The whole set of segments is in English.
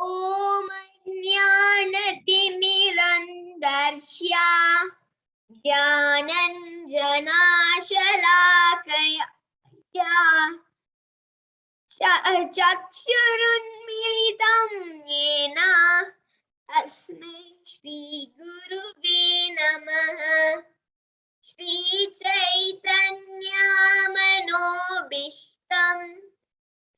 ॐ ज्ञानतिमिरन्धस्य ज्ञानञ्जनशलाकया चक्षुरुन्मीलितं येन तस्मै श्रीगुरुवे नमः। श्रीचैतन्यमनोभीष्टं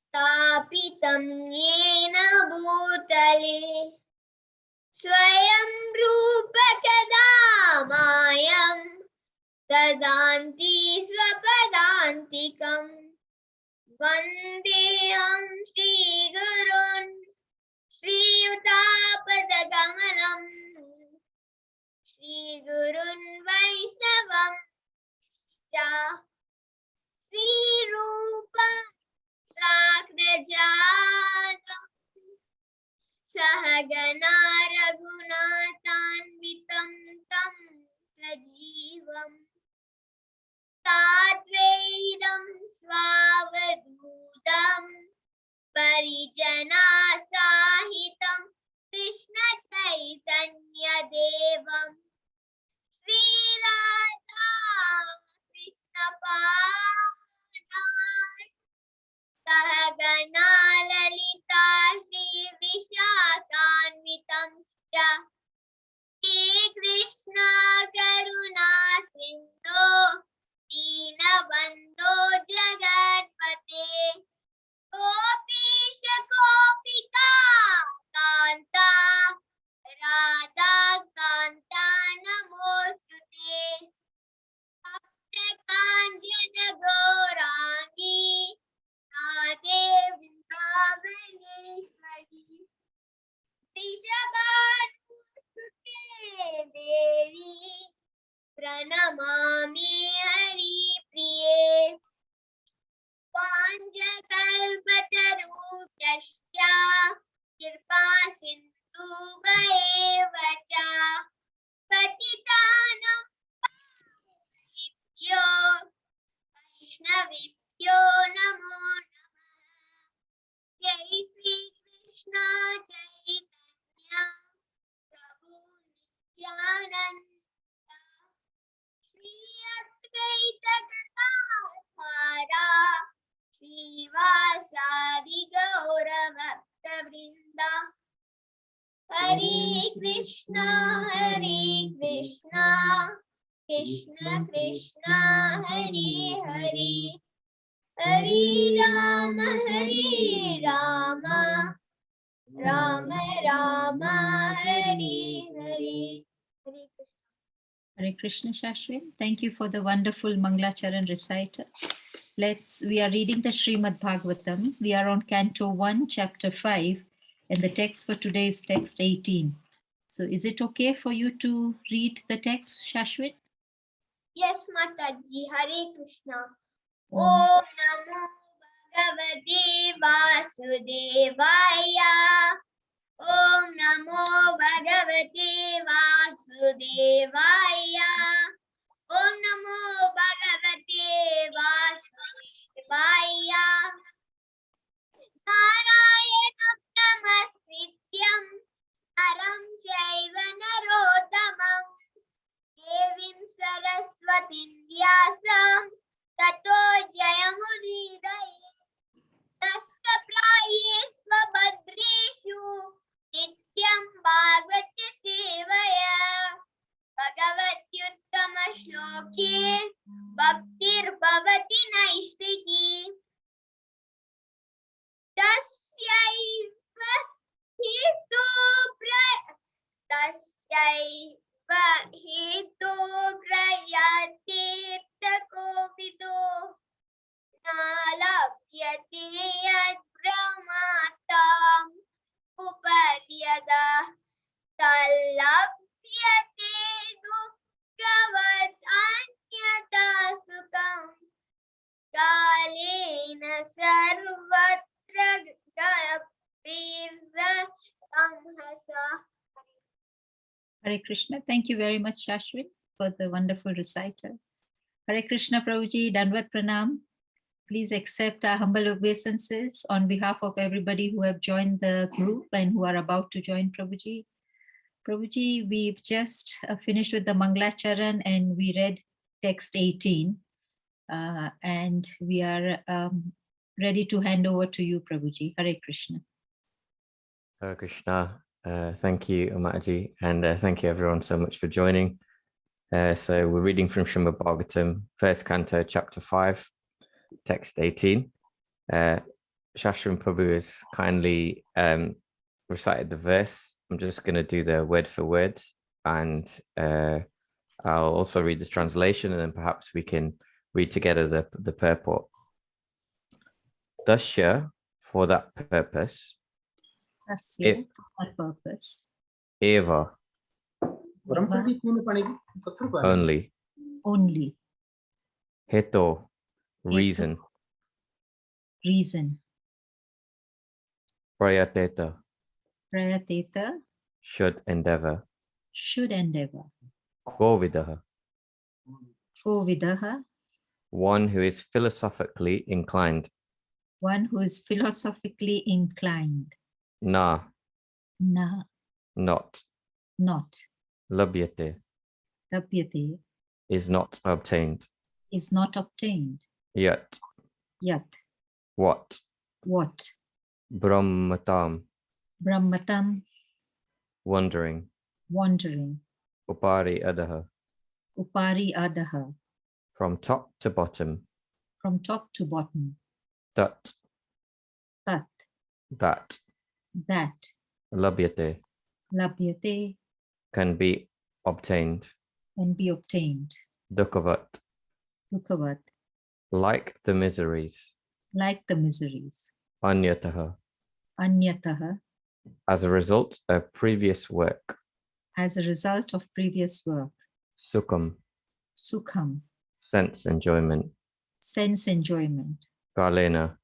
स्थापितं येन भूतले स्वयं रूप कदा मायं ददाति स्वपदान्तिकम्। वन्देऽहं श्रीगुरुन् श्रीयुतापदकमलम् श्रीगुरुन् वैष्णवं च श्रीरूपं साग्रजातं सहगना रघुनाथान्वितं तं सजीवम् साद्वैतं स्वावधूतं परिजनसहितं कृष्णचैतन्यदेवं श्रीराधा कृष्णपादान् सहगना ललिता श्रीविशाखान्वितं च श्रीकृष्ण करुणा सिन्धो दीनबन्धो जगत्पते गोपीश गोपिका कान्ता राधा कान्ता नमोस्तुते भक्तकाञ्चन गौराङ्गी राधे वृन्दावनेश्वरी वृषभानुसुते देवी प्रणमामि हरिप्रिये पाञ्चकल्पतरुभ्यश्च कृपा सिन्धुभ्येव च पतितानां पावनेभ्यो वैष्णवेभ्यो नमो नमः। जय श्री कृष्ण चैतन्य प्रभु नित्यानंद श्री अद्वैत गदाधर श्रीवासादि गौर भक्तवृंद। हरे Krishna Krishna Krishna Hare Hare Hare Ram Ram Ram Hare Hare. Hare Krishna, Shashwin. Thank you for the wonderful Mangalacharan recital. We are reading the Srimad Bhagavatam. We are on Canto 1, Chapter 5, and the text for today is text 18. So is it okay for you to read the text, Shashwin? Yes, Mataji. Hare Krishna. Om Namo Bhagavate Vasudevaya. Om Namo Bhagavate Vasudevaya. Om Namo Bhagavate Vasudevaya. Narayanam Namaskrityam Naram Chaiva Narottamam Devim Saraswatim Vyasam Tato Jayamudiraye. Nasta Prayesva Bhadreshu Nityam Bhagavati Sevaya Bhagavatyuttama Shloke Bhaktir Bhavati Naistiki Tasyaiva Hetu Prayate Takovido Nalabhyate Yad Brahmatam Upadyada Talabhyate Dukkavad Anyata Sukam Kalena Sarvatra Gapirra Amhasa. Hare Krishna. Thank you very much, Shashwin, for the wonderful recital. Hare Krishna, Prabhuji. Dandavat Pranam. Please accept our humble obeisances on behalf of everybody who have joined the group and who are about to join Prabhuji. Prabhuji, we've just finished with the Mangalacharan and we read text 18. And we are ready to hand over to you, Prabhuji. Hare Krishna. Hare Krishna. Thank you, Mataji, and thank you everyone so much for joining. So we're reading from Srimad Bhagavatam, first canto, chapter 5, text 18. Shashram Prabhu has kindly recited the verse. I'm just going to do the word for word, and I'll also read the translation, and then perhaps we can read together the purport. Dasya, for that purpose. Asya, for that purpose. Eva, only. Only. Heto, reason. Reason. Prayateta, Prayateta, should endeavor. should endeavor. Govidaha, Govidaha, one who is philosophically inclined. one who is philosophically inclined. Na, Na, not. not. Labhyate, Tapyate, is not obtained. is not obtained. Yet, Yat, what? what? Brahmatam, Brahmatam, wondering. wandering. Upari adaha, Upari adaha, from top to bottom. from top to bottom. That, Tat, that. that. Labhyate, Labhyate, can be obtained. can be obtained. Dukhavat, Dukhavat, like the miseries. like the miseries. Anyataha, Anyataha, as a result of previous work. as a result of previous work. Sukham, Sukham, sense enjoyment. sense enjoyment. Galena,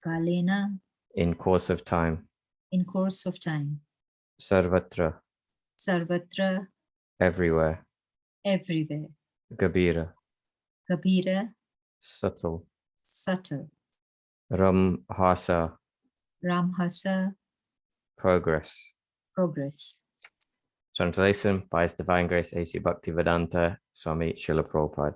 Kalena, in course of time. in course of time. Sarvatra, Sarvatra, everywhere. everywhere. Gabira, Kabira, subtle. subtle. Ramhasa, Ramhasa, progress. progress. Translation by His Divine Grace A.C. Bhaktivedanta Swami Srila Prabhupada.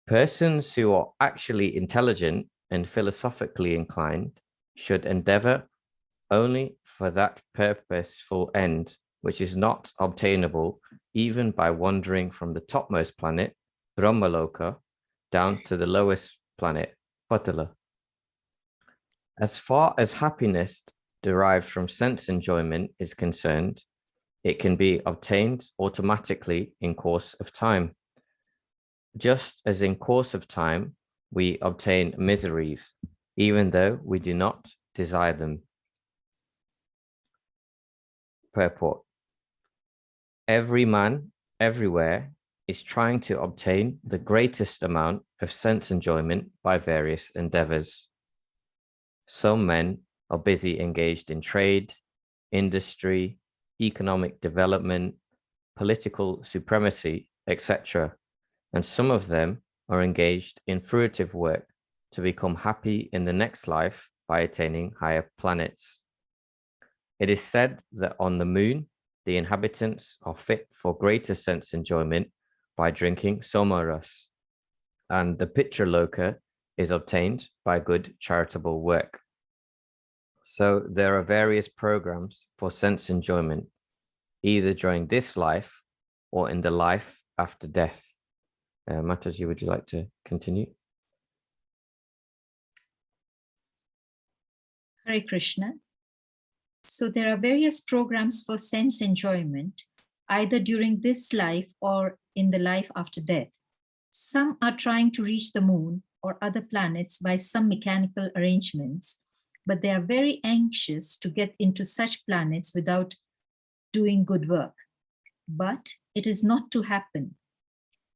Persons who are actually intelligent and philosophically inclined should endeavor only for that purposeful end, which is not obtainable even by wandering from the topmost planet, Brahmaloka, down to the lowest planet, Patala. As far as happiness derived from sense enjoyment is concerned, it can be obtained automatically in course of time. Just as in course of time, we obtain miseries, even though we do not desire them. Purport. Every man, everywhere, is trying to obtain the greatest amount of sense enjoyment by various endeavors. Some men are busy engaged in trade, industry, economic development, political supremacy, etc. And some of them are engaged in fruitive work to become happy in the next life by attaining higher planets. It is said that on the moon, the inhabitants are fit for greater sense enjoyment by drinking somaras, and the Pitraloka is obtained by good charitable work. So there are various programs for sense enjoyment, either during this life or in the life after death. Mataji, would you like to continue? Hare Krishna. So there are various programs for sense enjoyment, either during this life or in the life after death. Some are trying to reach the moon or other planets by some mechanical arrangements, but they are very anxious to get into such planets without doing good work. But it is not to happen.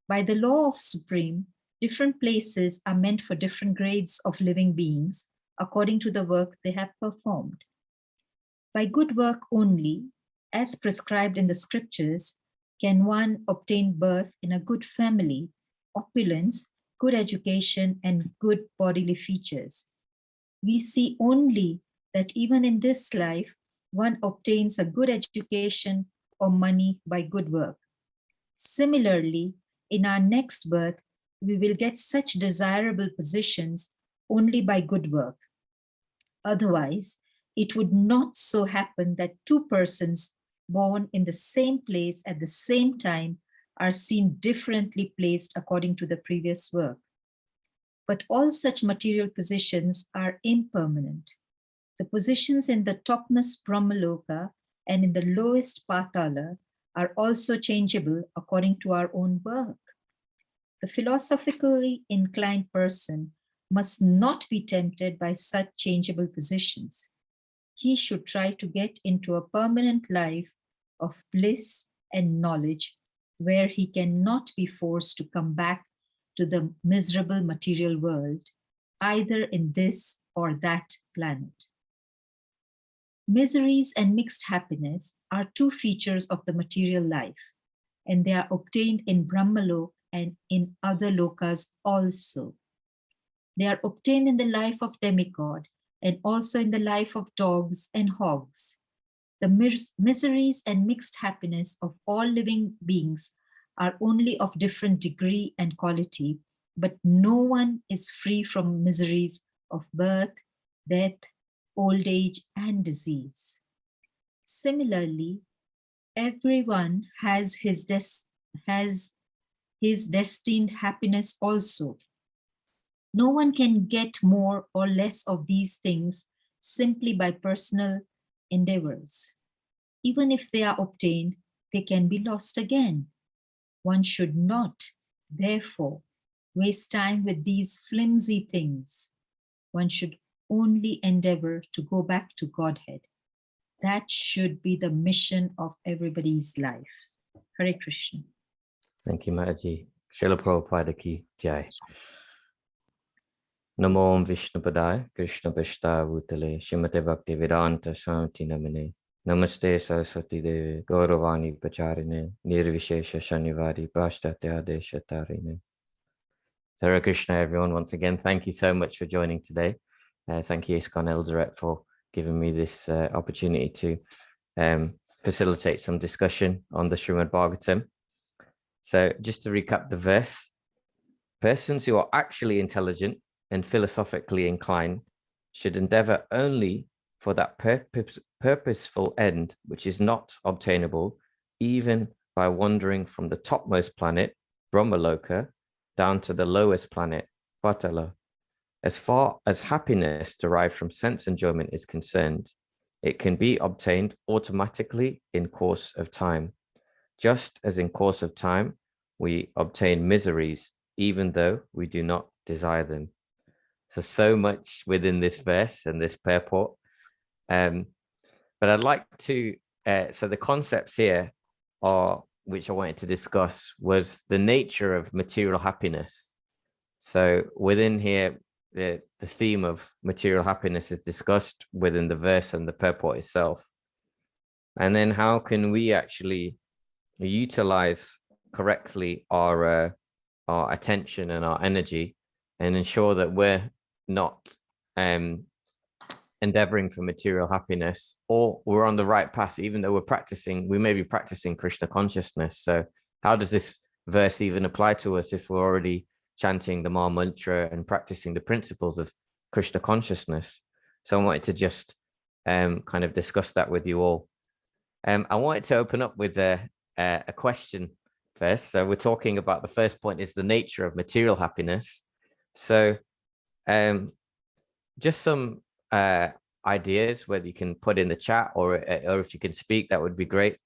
By the law of Supreme, different places are meant for different grades of living beings according to the work they have performed. By good work only, as prescribed in the scriptures, can one obtain birth in a good family, opulence, good education, and good bodily features. We see only that even in this life, one obtains a good education or money by good work. Similarly, in our next birth, we will get such desirable positions only by good work. Otherwise, it would not so happen that two persons born in the same place at the same time are seen differently placed according to the previous work. But all such material positions are impermanent. The positions in the topmost Brahmaloka and in the lowest Patala are also changeable according to our own work. The philosophically inclined person must not be tempted by such changeable positions. He should try to get into a permanent life of bliss and knowledge where he cannot be forced to come back to the miserable material world, either in this or that planet. Miseries and mixed happiness are two features of the material life, and they are obtained in Brahmalok and in other lokas also. They are obtained in the life of demigod and also in the life of dogs and hogs. The miseries and mixed happiness of all living beings are only of different degree and quality, but no one is free from miseries of birth, death, old age, and disease. Similarly, everyone has his destined happiness also. No one can get more or less of these things simply by personal endeavors. Even if they are obtained, they can be lost again. One should not, therefore, waste time with these flimsy things. One should only endeavor to go back to Godhead. That should be the mission of everybody's lives. Hare Krishna. Thank you, Mataji. Srila Prabhupada ki jai. Namo Om Vishnu Padaya, Krishna Pashta Bhutale, Srimate Bhakti Vedanta Swami Namane. Namaste Saraswati Devi, Gauravani Pacharine, Nirvishesha Shanivari, Pashtatya Desha Tarine. Hare Krishna, everyone. Once again, thank you so much for joining today. Thank you, ISKCON Eldoret, for giving me this opportunity to facilitate some discussion on the Srimad Bhagavatam. So just to recap the verse, persons who are actually intelligent and philosophically inclined should endeavor only for that purposeful end, which is not obtainable even by wandering from the topmost planet, Brahmaloka, down to the lowest planet, Patala. As far as happiness derived from sense enjoyment is concerned, it can be obtained automatically in course of time, just as in course of time we obtain miseries, even though we do not desire them. So much within this verse and this purport. But I'd like to, so the concepts here are, which I wanted to discuss, was the nature of material happiness. So within here, the theme of material happiness is discussed within the verse and the purport itself. And then how can we actually utilize correctly our attention and our energy and ensure that we're not endeavoring for material happiness, or we're on the right path, even though we may be practicing Krishna consciousness. So how does this verse even apply to us if we're already chanting the Maha Mantra and practicing the principles of Krishna consciousness? So I wanted to just kind of discuss that with you all. I wanted to open up with a question first. So we're talking about, the first point is the nature of material happiness. So just some ideas, whether you can put in the chat or if you can speak, that would be great.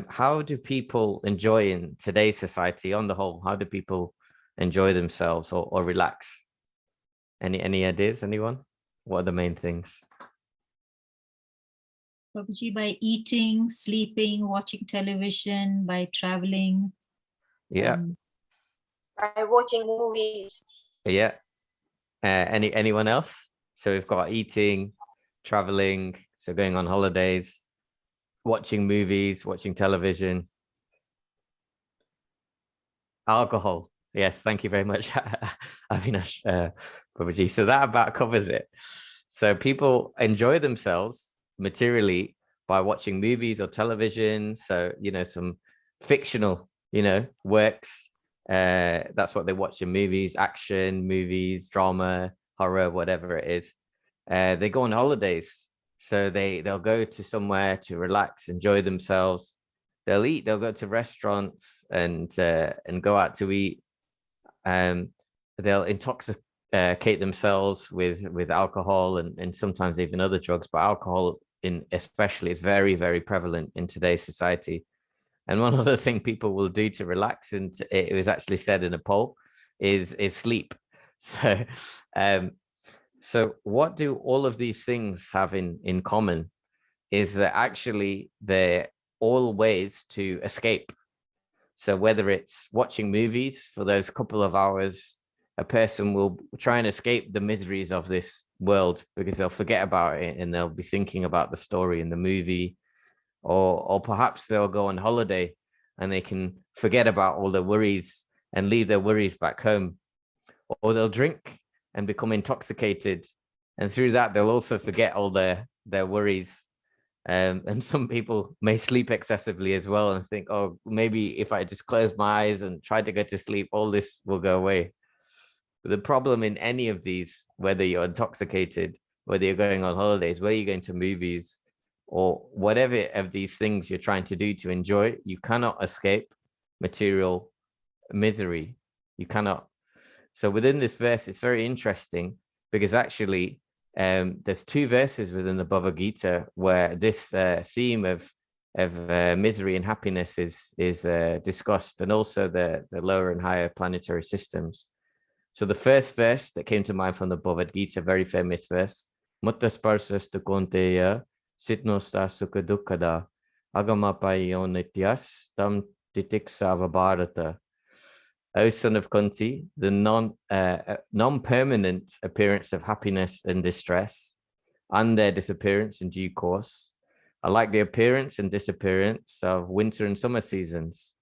How do people enjoy in today's society on the whole? How do people enjoy themselves or relax? Any ideas, anyone? What are the main things? Prabhuji, by eating, sleeping, watching television, by traveling. Yeah. By watching movies. Yeah. Anyone else? So we've got eating, traveling, so going on holidays, watching movies, watching television, alcohol. Yes, thank you very much, Avinash, Prabhuji. So that about covers it. So people enjoy themselves materially by watching movies or television. So, some fictional, works. That's what they watch in movies, action movies, drama, horror, whatever it is. They go on holidays. So they'll go to somewhere to relax, enjoy themselves. They'll eat, they'll go to restaurants and go out to eat. They'll intoxicate themselves with alcohol and sometimes even other drugs, but alcohol especially is very, very prevalent in today's society. And one other thing people will do to relax, and it was actually said in a poll, is sleep. So what do all of these things have in common is that actually they're all ways to escape. So whether it's watching movies for those couple of hours, a person will try and escape the miseries of this world because they'll forget about it and they'll be thinking about the story in the movie, or perhaps they'll go on holiday and they can forget about all their worries and leave their worries back home, or they'll drink and become intoxicated. And through that, they'll also forget all their worries. And some people may sleep excessively as well and think, oh, maybe if I just close my eyes and try to go to sleep, all this will go away. But the problem in any of these, whether you're intoxicated, whether you're going on holidays, whether you're going to movies, or whatever of these things you're trying to do to enjoy, you cannot escape material misery. You cannot. So within this verse, it's very interesting because actually there's two verses within the Bhagavad Gita where this theme of misery and happiness is discussed, and also the lower and higher planetary systems. So the first verse that came to mind from the Bhagavad Gita, very famous verse, Mutta sparsasta konteya sitnosta sukha dukkada agamapayo nityas tam titiksava bharata. O son of Kunti, the non-permanent appearance of happiness and distress, and their disappearance in due course, are like the appearance and disappearance of winter and summer seasons.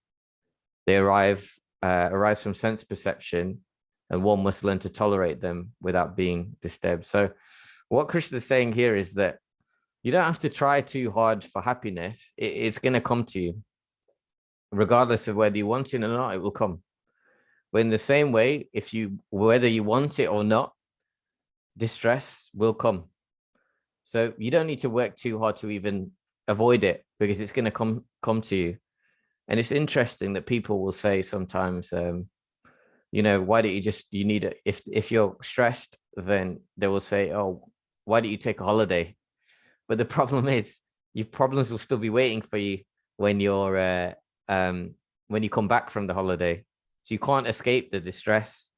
They arise from sense perception, and one must learn to tolerate them without being disturbed. So what Krishna is saying here is that you don't have to try too hard for happiness. It's going to come to you. Regardless of whether you want it or not, it will come. But in the same way, whether you want it or not, distress will come. So you don't need to work too hard to even avoid it, because it's going to come to you. And it's interesting that people will say sometimes, why don't you need it? If you're stressed, then they will say, oh, why don't you take a holiday? But the problem is your problems will still be waiting for you when you're when you come back from the holiday. So you can't escape the distress.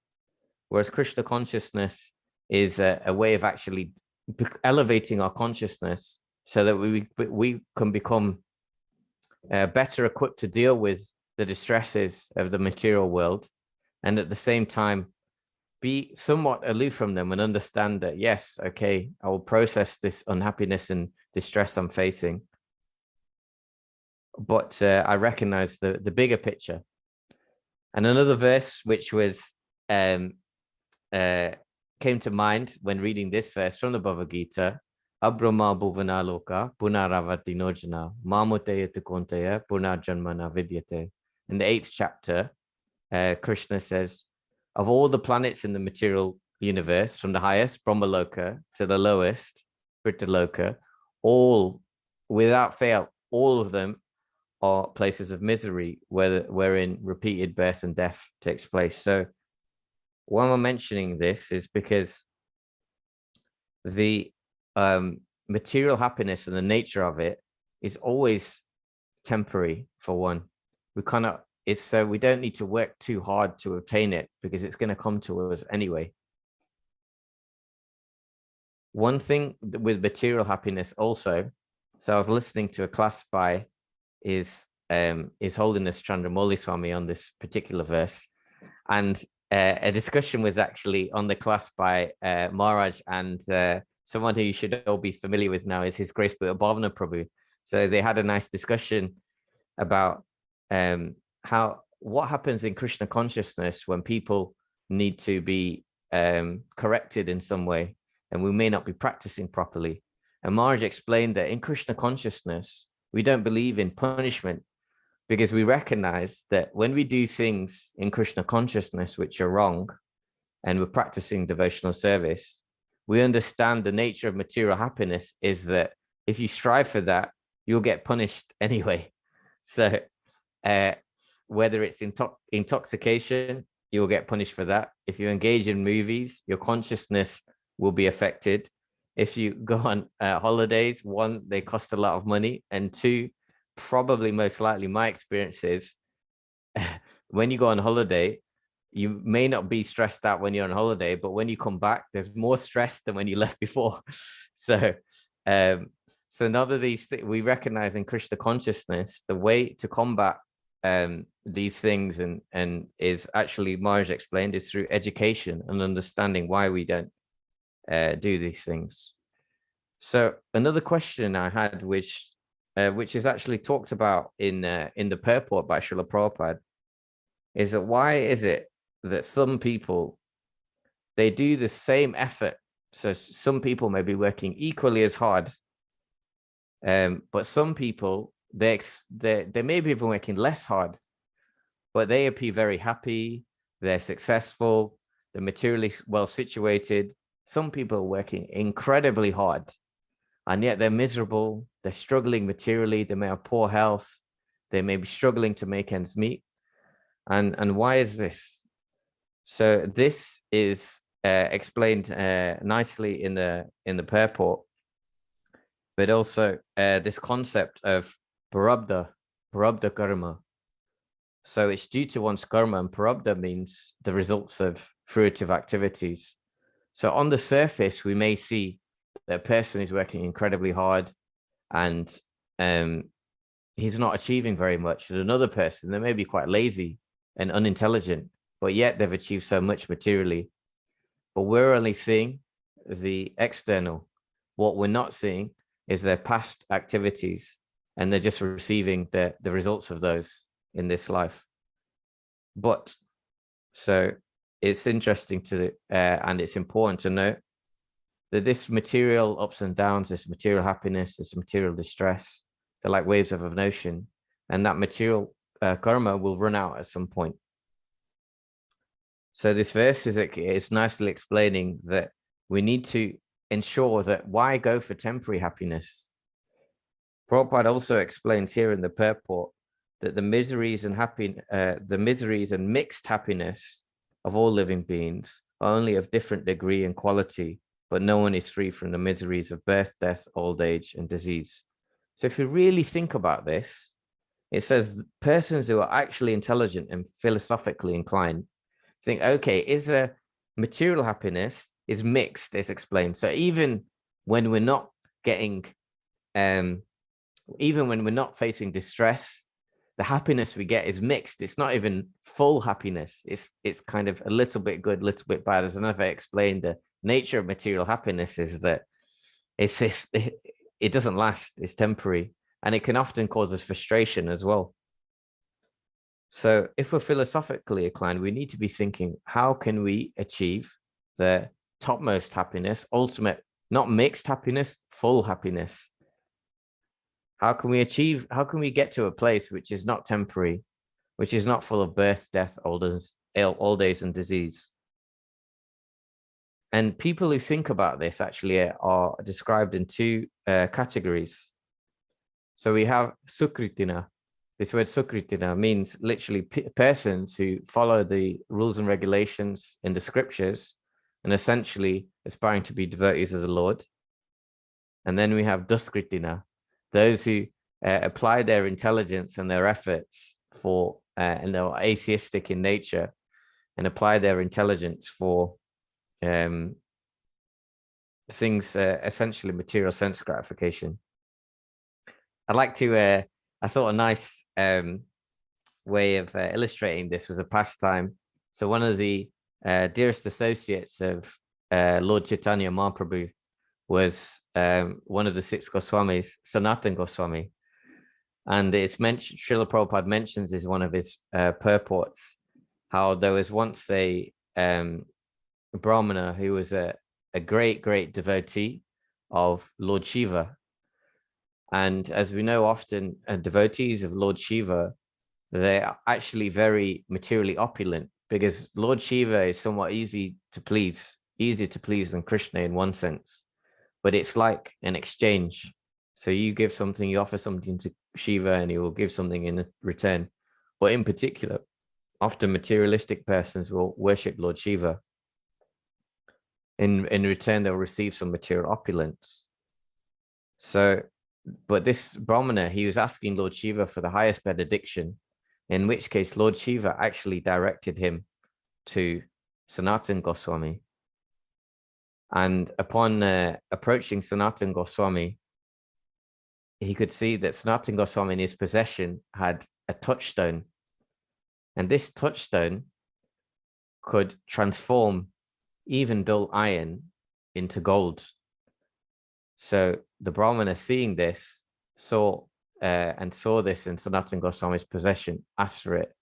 Whereas Krishna consciousness is a way of actually elevating our consciousness so that we can become better equipped to deal with the distresses of the material world, and at the same time be somewhat aloof from them and understand that, yes, okay, I will process this unhappiness and distress I'm facing, but I recognize the bigger picture. And another verse which was came to mind when reading this verse from the Bhagavad Gita, Abrahma bhuvana loka punaravati nojana mamuteya tukonteya punarjanmana vidyate. In the 8th chapter, Krishna says, of all the planets in the material universe, from the highest, Brahmaloka, to the lowest, Pritaloka, all, without fail, all of them are places of misery wherein repeated birth and death takes place. So why I'm mentioning this is because the material happiness and the nature of it is always temporary. For one, we don't need to work too hard to obtain it, because it's going to come to us anyway. One thing with material happiness also, so I was listening to a class by His Holiness Chandramouli Swami on this particular verse, and a discussion was actually on the class by Maharaj and someone who you should all be familiar with now is His Grace Bhavana Prabhu. So they had a nice discussion about how what happens in Krishna consciousness when people need to be corrected in some way, and we may not be practicing properly. And Maharaj explained that in Krishna consciousness, we don't believe in punishment, because we recognize that when we do things in Krishna consciousness which are wrong, and we're practicing devotional service, we understand the nature of material happiness is that if you strive for that, you'll get punished anyway. So whether it's intoxication, you'll get punished for that. If you engage in movies, your consciousness will be affected. If you go on holidays, one, they cost a lot of money, and two, probably most likely my experience is when you go on holiday, you may not be stressed out when you're on holiday, but when you come back, there's more stress than when you left before. So none of these things we recognize in Krishna consciousness. The way to combat these things and is actually, Maharaj explained, is through education and understanding why we don't do these things. So another question I had, which is actually talked about in the purport by Srila Prabhupada, is that why is it that some people, they do the same effort? So some people may be working equally as hard, but some people, they may be even working less hard, but they appear very happy, they're successful, they're materially well situated. Some people are working incredibly hard, and yet they're miserable, they're struggling materially, they may have poor health, they may be struggling to make ends meet. And why is this? So this is explained nicely in the purport, but also this concept of prarabdha karma. So it's due to one's karma, and prarabdha means the results of fruitive activities. So on the surface, we may see that a person is working incredibly hard and he's not achieving very much. And another person, they may be quite lazy and unintelligent, but yet they've achieved so much materially. But we're only seeing the external. What we're not seeing is their past activities, and they're just receiving the results of those in this life. But so it's interesting to and it's important to note that this material ups and downs, this material happiness, this material distress, they're like waves of an ocean, and that material karma will run out at some point. So this verse is nicely explaining that we need to ensure that why go for temporary happiness. Prabhupada also explains here in the purport that the miseries and mixed happiness of all living beings are only of different degree and quality, but no one is free from the miseries of birth, death, old age, and disease. So if you really think about this, it says persons who are actually intelligent and philosophically inclined think, okay, is a material happiness is mixed, it's explained. So even when we're not getting, even when we're not facing distress, the happiness we get is mixed. It's not even full happiness. It's kind of a little bit good, little bit bad. As I explained, the nature of material happiness is that it doesn't last. It's temporary, and it can often cause us frustration as well. So if we're philosophically inclined, we need to be thinking, how can we achieve the topmost happiness, ultimate, not mixed happiness, full happiness? How can we get to a place which is not temporary, which is not full of birth, death, old age, and disease? And people who think about this actually are described in two categories. So we have Sukritina. This word Sukritina means literally persons who follow the rules and regulations in the scriptures and essentially aspiring to be devotees of the Lord. And then we have Duskritina, those who apply their intelligence and their efforts for, and they're atheistic in nature, and apply their intelligence for things, essentially material sense gratification. I'd like to, I thought a nice way of illustrating this was a pastime. So one of the dearest associates of Lord Chaitanya Mahaprabhu was one of the 6 Goswamis, Sanatan Goswami. And it's mentioned, Srila Prabhupada mentions is one of his purports, how there was once a Brahmana who was a great, great devotee of Lord Shiva. And as we know, often devotees of Lord Shiva, they're actually very materially opulent, because Lord Shiva is somewhat easier to please than Krishna in one sense. But it's like an exchange. So you give something, you offer something to Shiva, and he will give something in return. But in particular, often materialistic persons will worship Lord Shiva. In return, they'll receive some material opulence. So, but this Brahmana, he was asking Lord Shiva for the highest benediction, in which case Lord Shiva actually directed him to Sanatana Goswami. And upon approaching Sanatana Goswami, he could see that Sanatana Goswami in his possession had a touchstone. And this touchstone could transform even dull iron into gold. So the Brahmana, seeing this, saw this in Sanatana Goswami's possession, asked for it.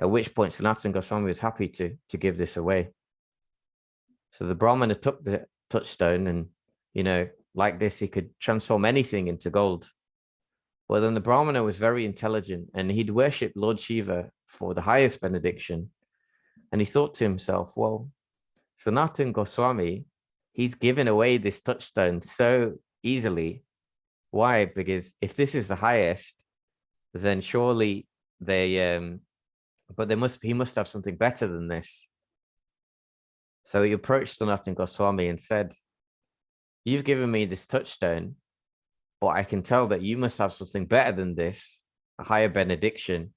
At which point Sanatana Goswami was happy to give this away. So the Brahmana took the touchstone, and, like this, he could transform anything into gold. Well, then the Brahmana was very intelligent, and he'd worshipped Lord Shiva for the highest benediction. And he thought to himself, well, Sanatana Goswami, he's given away this touchstone so easily. Why? Because if this is the highest, then surely he must have something better than this. So he approached Sanatana Goswami and said, you've given me this touchstone, but I can tell that you must have something better than this, a higher benediction.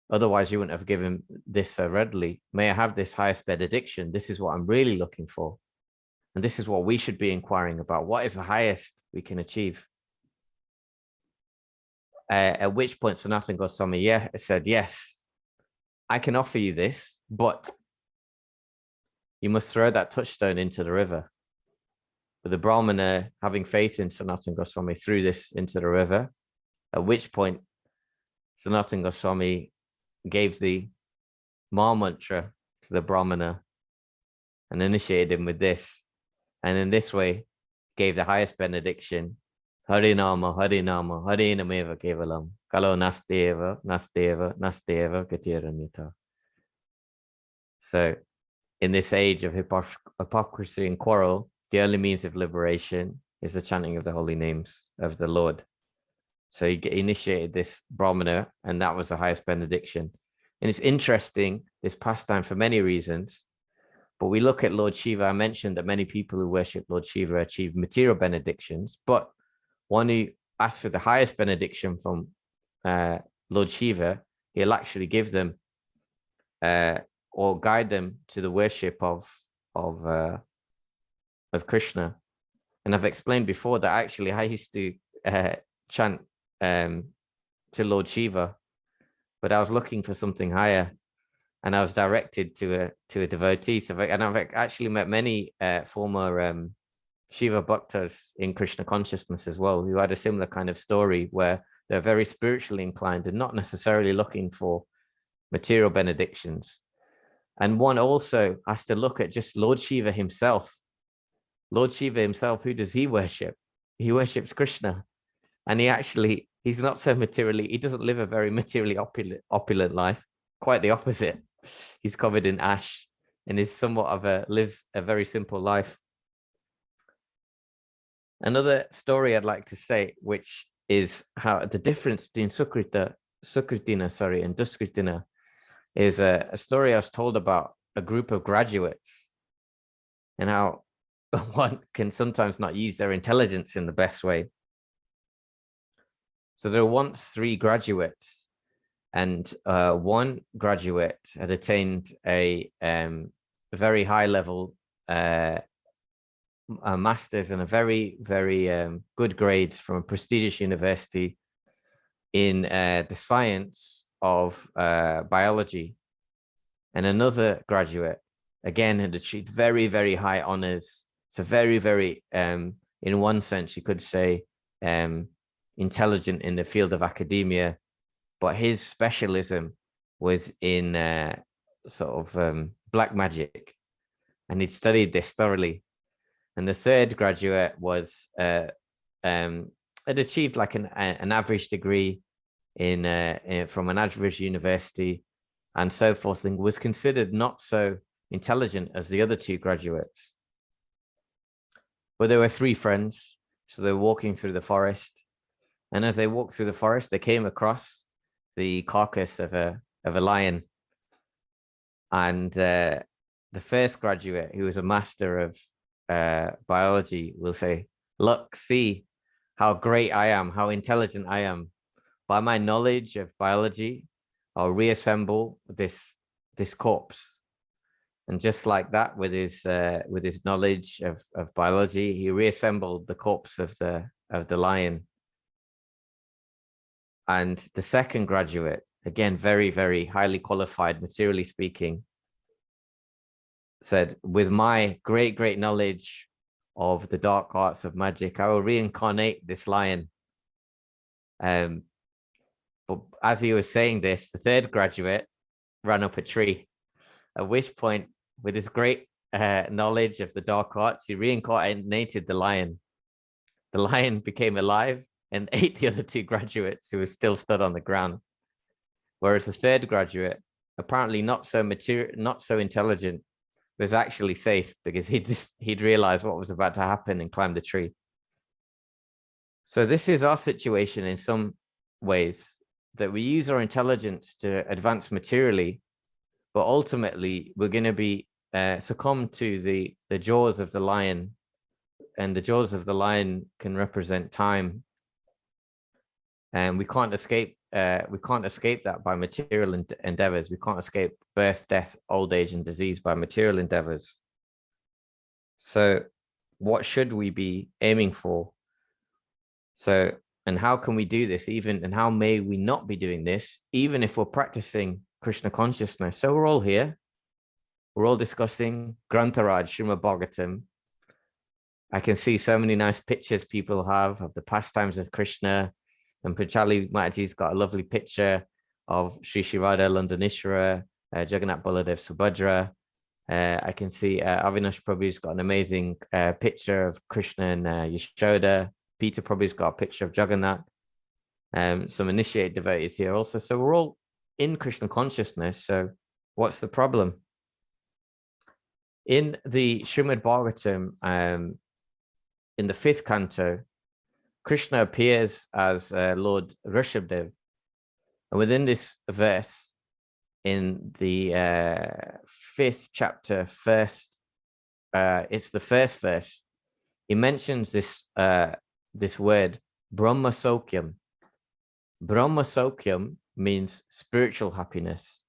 Otherwise, you wouldn't have given this so readily. May I have this highest benediction? This is what I'm really looking for. And this is what we should be inquiring about. What is the highest we can achieve? At which point Sanatana Goswami said, yes, I can offer you this, but you must throw that touchstone into the river. But the Brahmana, having faith in Sanatana Goswami, threw this into the river, at which point Sanatana Goswami gave the Ma mantra to the Brahmana and initiated him with this. And in this way, gave the highest benediction, Harinama, Harinama, Harinameva Kevalam, Kalo Nasteva, Nasteva, Nasteva, Gatiranyata. So, in this age of hypocrisy and quarrel, the only means of liberation is the chanting of the holy names of the Lord. So he initiated this Brahmana, and that was the highest benediction. And it's interesting, this pastime, for many reasons. But we look at Lord Shiva. I mentioned that many people who worship Lord Shiva achieve material benedictions, but one who asks for the highest benediction from Lord Shiva, he'll actually give them or guide them to the worship of Krishna. And I've explained before that actually I used to chant to Lord Shiva, but I was looking for something higher, and I was directed to a devotee. And I've actually met many former Shiva bhaktas in Krishna consciousness as well, who had a similar kind of story where they're very spiritually inclined and not necessarily looking for material benedictions. And one also has to look at just Lord Shiva himself. Lord Shiva himself, who does he worship? He worships Krishna. And he's not so materially, he doesn't live a very materially opulent life. Quite the opposite. He's covered in ash and lives a very simple life. Another story I'd like to say, which is how the difference between Sukritina and Duskritina, is a story I was told about a group of graduates and how one can sometimes not use their intelligence in the best way. So there were once 3 graduates, and one graduate had attained a very high level a master's and a very, very good grade from a prestigious university in the science of biology. And another graduate, again, had achieved very, very high honors. So very, very, in one sense, you could say, intelligent in the field of academia, but his specialism was in black magic, and he'd studied this thoroughly. And the third graduate was had achieved like an average degree from an average university and so forth, and was considered not so intelligent as the other two graduates. But there were three friends, so they were walking through the forest, and as they walked through the forest, they came across the carcass of a lion. And the first graduate, who was a master of biology, will say, "Look, see how great I am, how intelligent I am. By my knowledge of biology, I'll reassemble this corpse." And just like that, with his knowledge of biology, he reassembled the corpse of the lion. And the second graduate, again, very, very highly qualified, materially speaking, said, "With my great knowledge of the dark arts of magic, I will reincarnate this lion." But as he was saying this, the third graduate ran up a tree, at which point, with his great knowledge of the dark arts, he reincarnated the lion. The lion became alive and ate the other two graduates, who were still stood on the ground. Whereas the third graduate, apparently not so intelligent, was actually safe because he'd realized what was about to happen and climbed the tree. So this is our situation in some ways, that we use our intelligence to advance materially, but ultimately we're going to be succumb to the jaws of the lion, and the jaws of the lion can represent time, and we can't escape that by material endeavors. We can't escape birth, death, old age, and disease by material endeavors. So what should we be aiming for? So, and how can we do this and how may we not be doing this, even if we're practicing Krishna consciousness? So we're all here. We're all discussing Grantharaj, Srimad Bhagavatam. I can see so many nice pictures people have of the pastimes of Krishna. And Panchali Mataji's got a lovely picture of Sri Radha Landanishwara, Jagannath Baladev Subhadra. I can see Avinash Prabhu's got an amazing picture of Krishna and Yashoda. Peter Prabhu's got a picture of Jagannath. Some initiated devotees here also. So we're all in Krishna consciousness. So what's the problem? In the Srimad Bhagavatam, in the 5th canto, Krishna appears as Lord Rishabdev. And within this verse, in the 5th chapter, it's the first verse, he mentions this word, Brahma Sokyam. Brahma Sokyam means spiritual happiness.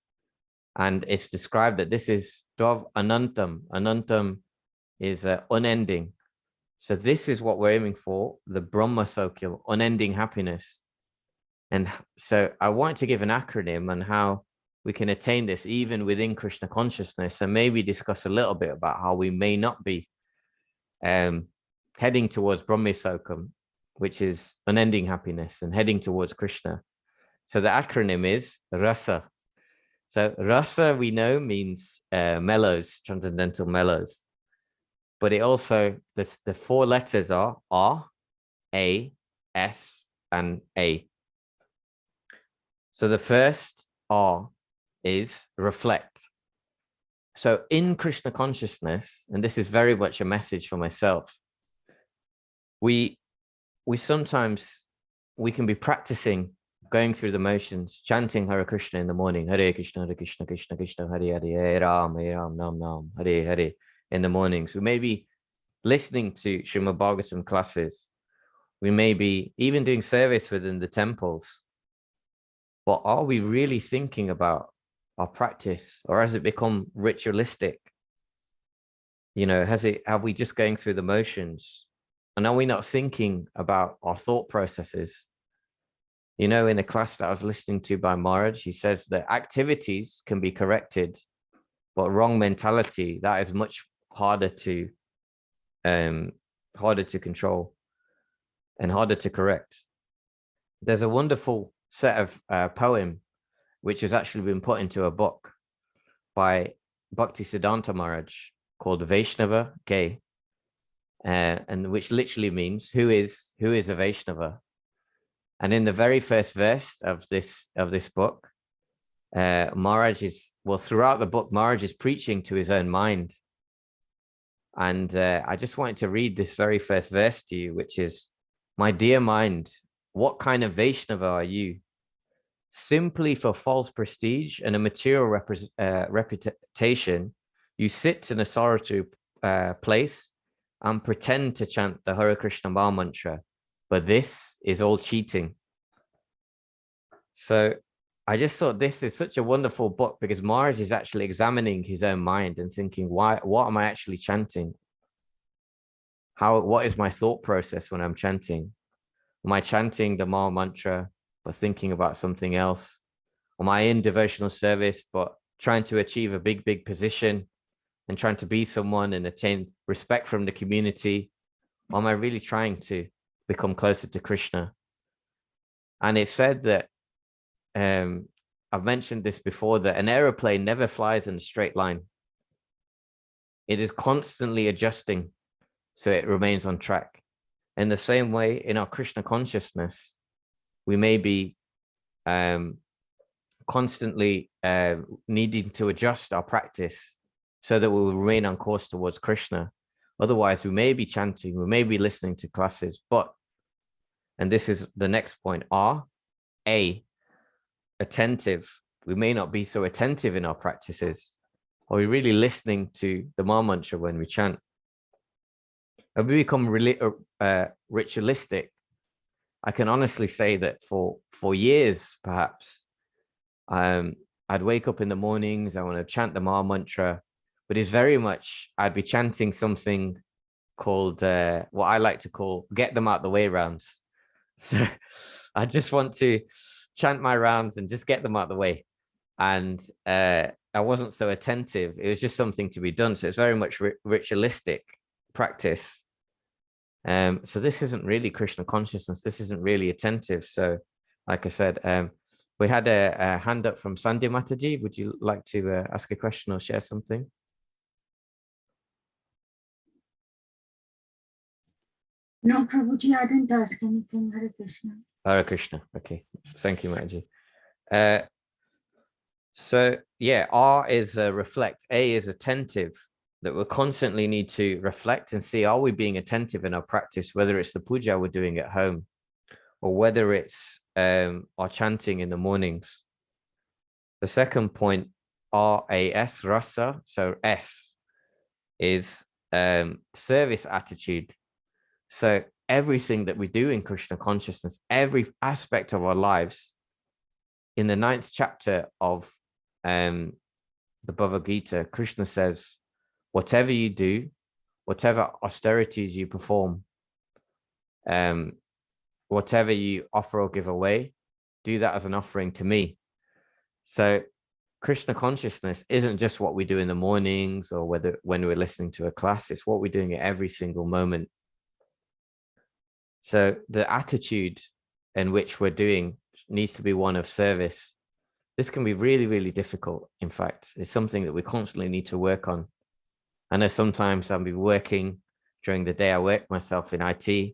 And it's described that this is Dvav Anantam. Anantam is unending. So this is what we're aiming for, the Brahma Sokyam, unending happiness. And so I want to give an acronym on how we can attain this even within Krishna consciousness, and maybe discuss a little bit about how we may not be heading towards Brahma Sokyam, which is unending happiness, and heading towards Krishna. So the acronym is RASA. So rasa, we know, means mellows, transcendental mellows. But it also, the 4 letters are R, A, S, and A. So the first R is reflect. So in Krishna consciousness, and this is very much a message for myself, we sometimes, we can be practicing going through the motions, chanting Hare Krishna in the morning, Hare Krishna, Krishna Krishna, Hare Hare, Hare Ram, Nam Nam, Hare Hare, in the mornings. We may be listening to Srimad Bhagavatam classes. We may be even doing service within the temples. But are we really thinking about our practice, or has it become ritualistic? You know, have we just going through the motions? And are we not thinking about our thought processes? You know, in a class that I was listening to by Maharaj, he says that activities can be corrected, but wrong mentality, that is much harder to control and harder to correct. there's a wonderful set of poem which has actually been put into a book by Bhakti Siddhanta Maharaj called Vaishnava K, and which literally means who is a Vaishnava. And in the very first verse of this book, Maharaj is, well, throughout the book, Maharaj is preaching to his own mind. And I just wanted to read this very first verse to you, which is, my dear mind, what kind of Vaishnava are you? Simply for false prestige and a material reputation, you sit in a solitary place and pretend to chant the Hare Krishna Maha Mantra, but this is all cheating. So I just thought this is such a wonderful book because Maharaj is actually examining his own mind and thinking, what am I actually chanting? What is my thought process when I'm chanting? Am I chanting the Maha Mantra but thinking about something else? Am I in devotional service but trying to achieve a big position and trying to be someone and attain respect from the community? Or am I really trying to become closer to Krishna? And it's said that, I've mentioned this before, that an aeroplane never flies in a straight line. It is constantly adjusting so it remains on track. In the same way, in our Krishna consciousness, we may be constantly needing to adjust our practice so that we will remain on course towards Krishna. Otherwise, we may be chanting, we may be listening to classes, but, and this is the next point, attentive. We may not be so attentive in our practices. Are we really listening to the Maha Mantra when we chant? And we become really ritualistic. I can honestly say that for years, perhaps, I'd wake up in the mornings, I want to chant the Maha Mantra, but it's very much, I'd be chanting something called, what I like to call, get them out the way rounds. So I just want to chant my rounds and just get them out the way. And I wasn't so attentive. It was just something to be done. So it's very much ritualistic practice. So this isn't really Krishna consciousness. This isn't really attentive. So like I said, we had a hand up from Sandhya Mataji. Would you like to ask a question or share something? No, Prabhuji, I didn't ask anything. Hare Krishna. Hare Krishna. Okay. Thank you, Mataji. So yeah, R is reflect. A is attentive, that we constantly need to reflect and see, are we being attentive in our practice, whether it's the puja we're doing at home or whether it's our chanting in the mornings. The second point, RAS, rasa. So S is service attitude. So everything that we do in Krishna consciousness, every aspect of our lives, in the 9th chapter of the Bhagavad Gita, Krishna says, whatever you do, whatever austerities you perform, whatever you offer or give away, do that as an offering to me. So Krishna consciousness isn't just what we do in the mornings or when we're listening to a class, it's what we're doing at every single moment. So the attitude in which we're doing needs to be one of service. This can be really, really difficult. In fact, it's something that we constantly need to work on. I know sometimes I'll be working during the day. I work myself in IT,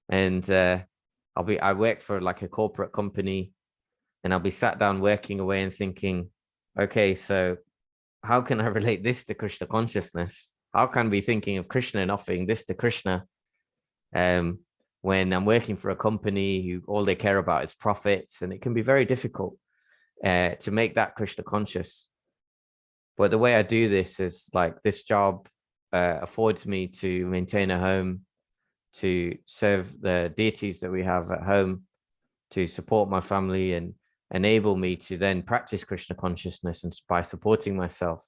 and I work for like a corporate company, and I'll be sat down working away and thinking, okay, so how can I relate this to Krishna consciousness? How can I be thinking of Krishna and offering this to Krishna when I'm working for a company who all they care about is profits? And it can be very difficult to make that Krishna conscious. But the way I do this is like this job affords me to maintain a home, to serve the deities that we have at home, to support my family and enable me to then practice Krishna consciousness and by supporting myself.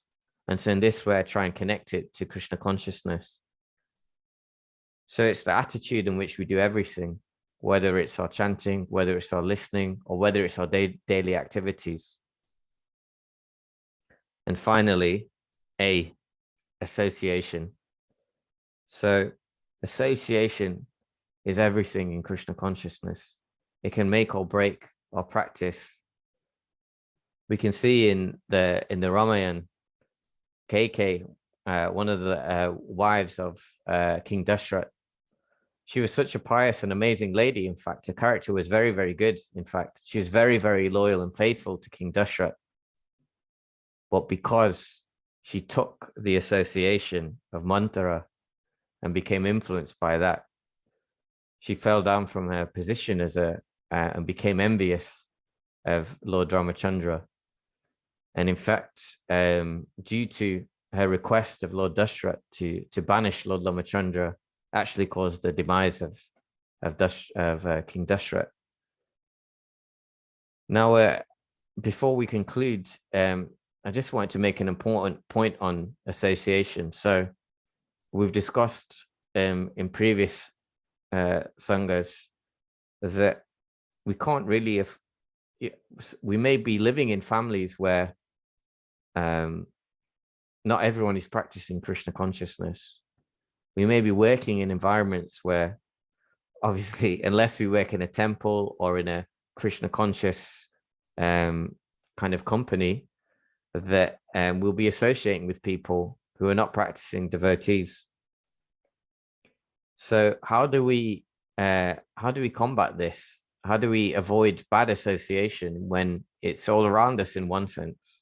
And so in this way, I try and connect it to Krishna consciousness. So it's the attitude in which we do everything, whether it's our chanting, whether it's our listening, or whether it's our daily activities. And finally, A, association. So association is everything in Krishna consciousness. It can make or break our practice. We can see in the Ramayana, KK, one of the wives of King Dashrath, she was such a pious and amazing lady. In fact, her character was very, very good. In fact, she was very, very loyal and faithful to King Dashrath. But because she took the association of Manthara and became influenced by that, she fell down from her position as and became envious of Lord Ramachandra. And in fact, due to her request of Lord Dashrath to banish Lord Ramachandra, actually caused the demise of King Dashrath. Now, before we conclude, I just wanted to make an important point on association. So we've discussed in previous sanghas that we can't really, we may be living in families where not everyone is practicing Krishna consciousness. We may be working in environments where, obviously, unless we work in a temple or in a Krishna conscious kind of company, that we'll be associating with people who are not practicing devotees. So how do we combat this? How do we avoid bad association when it's all around us in one sense?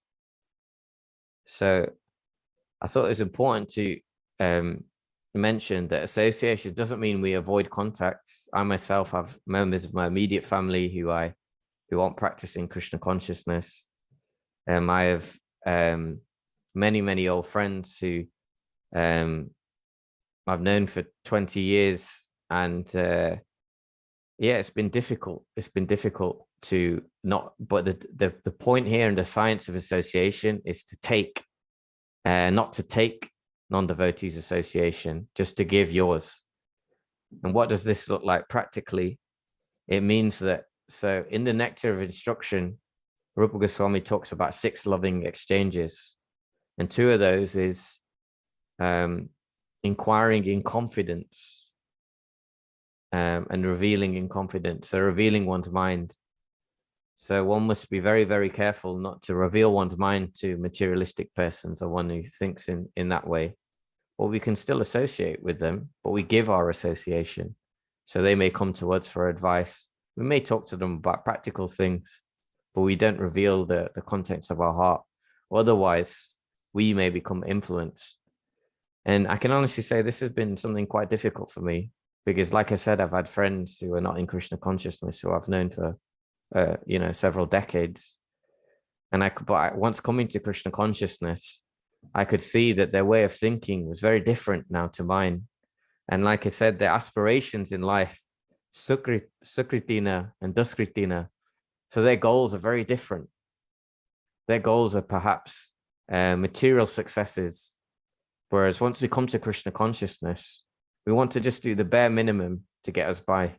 So I thought it was important to mention that association doesn't mean we avoid contacts. I myself have members of my immediate family who aren't practicing Krishna consciousness. I have many old friends who I've known for 20 years, and it's been difficult. It's been difficult to not. But the point here in the science of association is to take, not to take non-devotees association, just to give yours. And what does this look like practically? It means that, so in the Nectar of Instruction, Rupa Goswami talks about 6 loving exchanges. And 2 of those is inquiring in confidence and revealing in confidence. So revealing one's mind. So one must be very, very careful not to reveal one's mind to materialistic persons or one who thinks in that way. Or we can still associate with them, but we give our association. So they may come to us for advice. We may talk to them about practical things, but we don't reveal the contents of our heart. Otherwise, we may become influenced. And I can honestly say this has been something quite difficult for me, because like I said, I've had friends who are not in Krishna consciousness who I've known for several decades. And once coming to Krishna consciousness, I could see that their way of thinking was very different now to mine. And like I said, their aspirations in life, Sukritina and Duskritina, so their goals are very different. Their goals are perhaps material successes. Whereas once we come to Krishna consciousness, we want to just do the bare minimum to get us by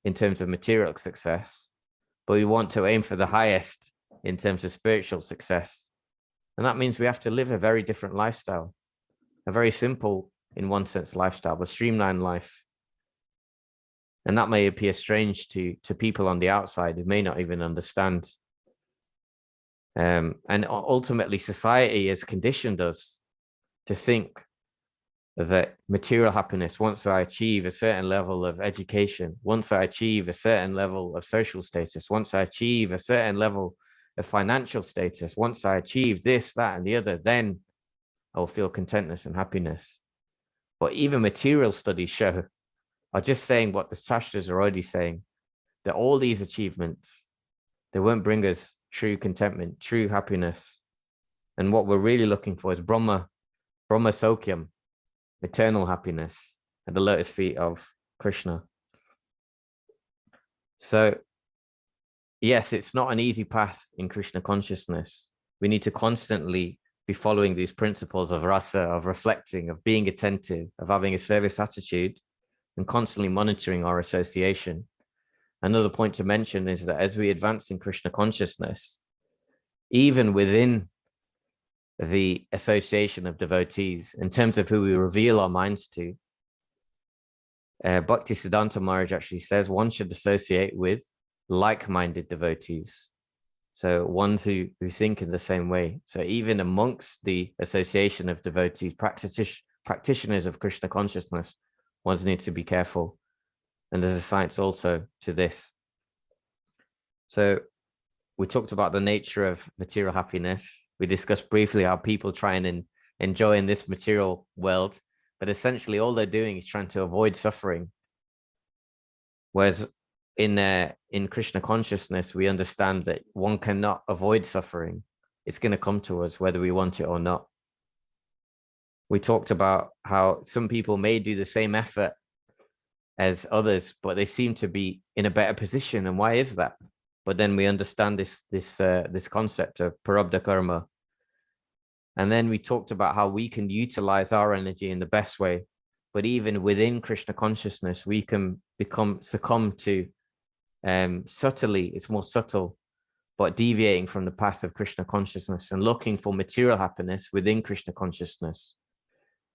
in terms of material success, but we want to aim for the highest in terms of spiritual success. And that means we have to live a very different lifestyle, a very simple, in one sense, lifestyle, but streamlined life. And that may appear strange to people on the outside who may not even understand. And ultimately, society has conditioned us to think that material happiness, once I achieve a certain level of education, once I achieve a certain level of social status, once I achieve a certain level of financial status, once I achieve this, that, and the other, then I will feel contentness and happiness. But even material studies are just saying what the Shastras are already saying, that all these achievements, they won't bring us true contentment, true happiness. And what we're really looking for is Brahma Sokyam, eternal happiness at the lotus feet of Krishna. So yes, it's not an easy path in Krishna consciousness. We need to constantly be following these principles of rasa, of reflecting, of being attentive, of having a service attitude, and constantly monitoring our association. Another point to mention is that as we advance in Krishna consciousness, even within the association of devotees, in terms of who we reveal our minds to, Bhaktisiddhanta Maharaj actually says one should associate with like-minded devotees. So ones who think in the same way. So even amongst the association of devotees, practitioners of Krishna consciousness, ones need to be careful. And there's a science also to this. So we talked about the nature of material happiness. We discussed briefly how people try and enjoy in this material world, but essentially all they're doing is trying to avoid suffering. Whereas in Krishna consciousness, we understand that one cannot avoid suffering. It's going to come to us whether we want it or not. We talked about how some people may do the same effort as others, but they seem to be in a better position. And why is that? But then we understand this concept of prarabdha karma. And then we talked about how we can utilize our energy in the best way. But even within Krishna consciousness, we can succumb to subtly, it's more subtle, but deviating from the path of Krishna consciousness and looking for material happiness within Krishna consciousness.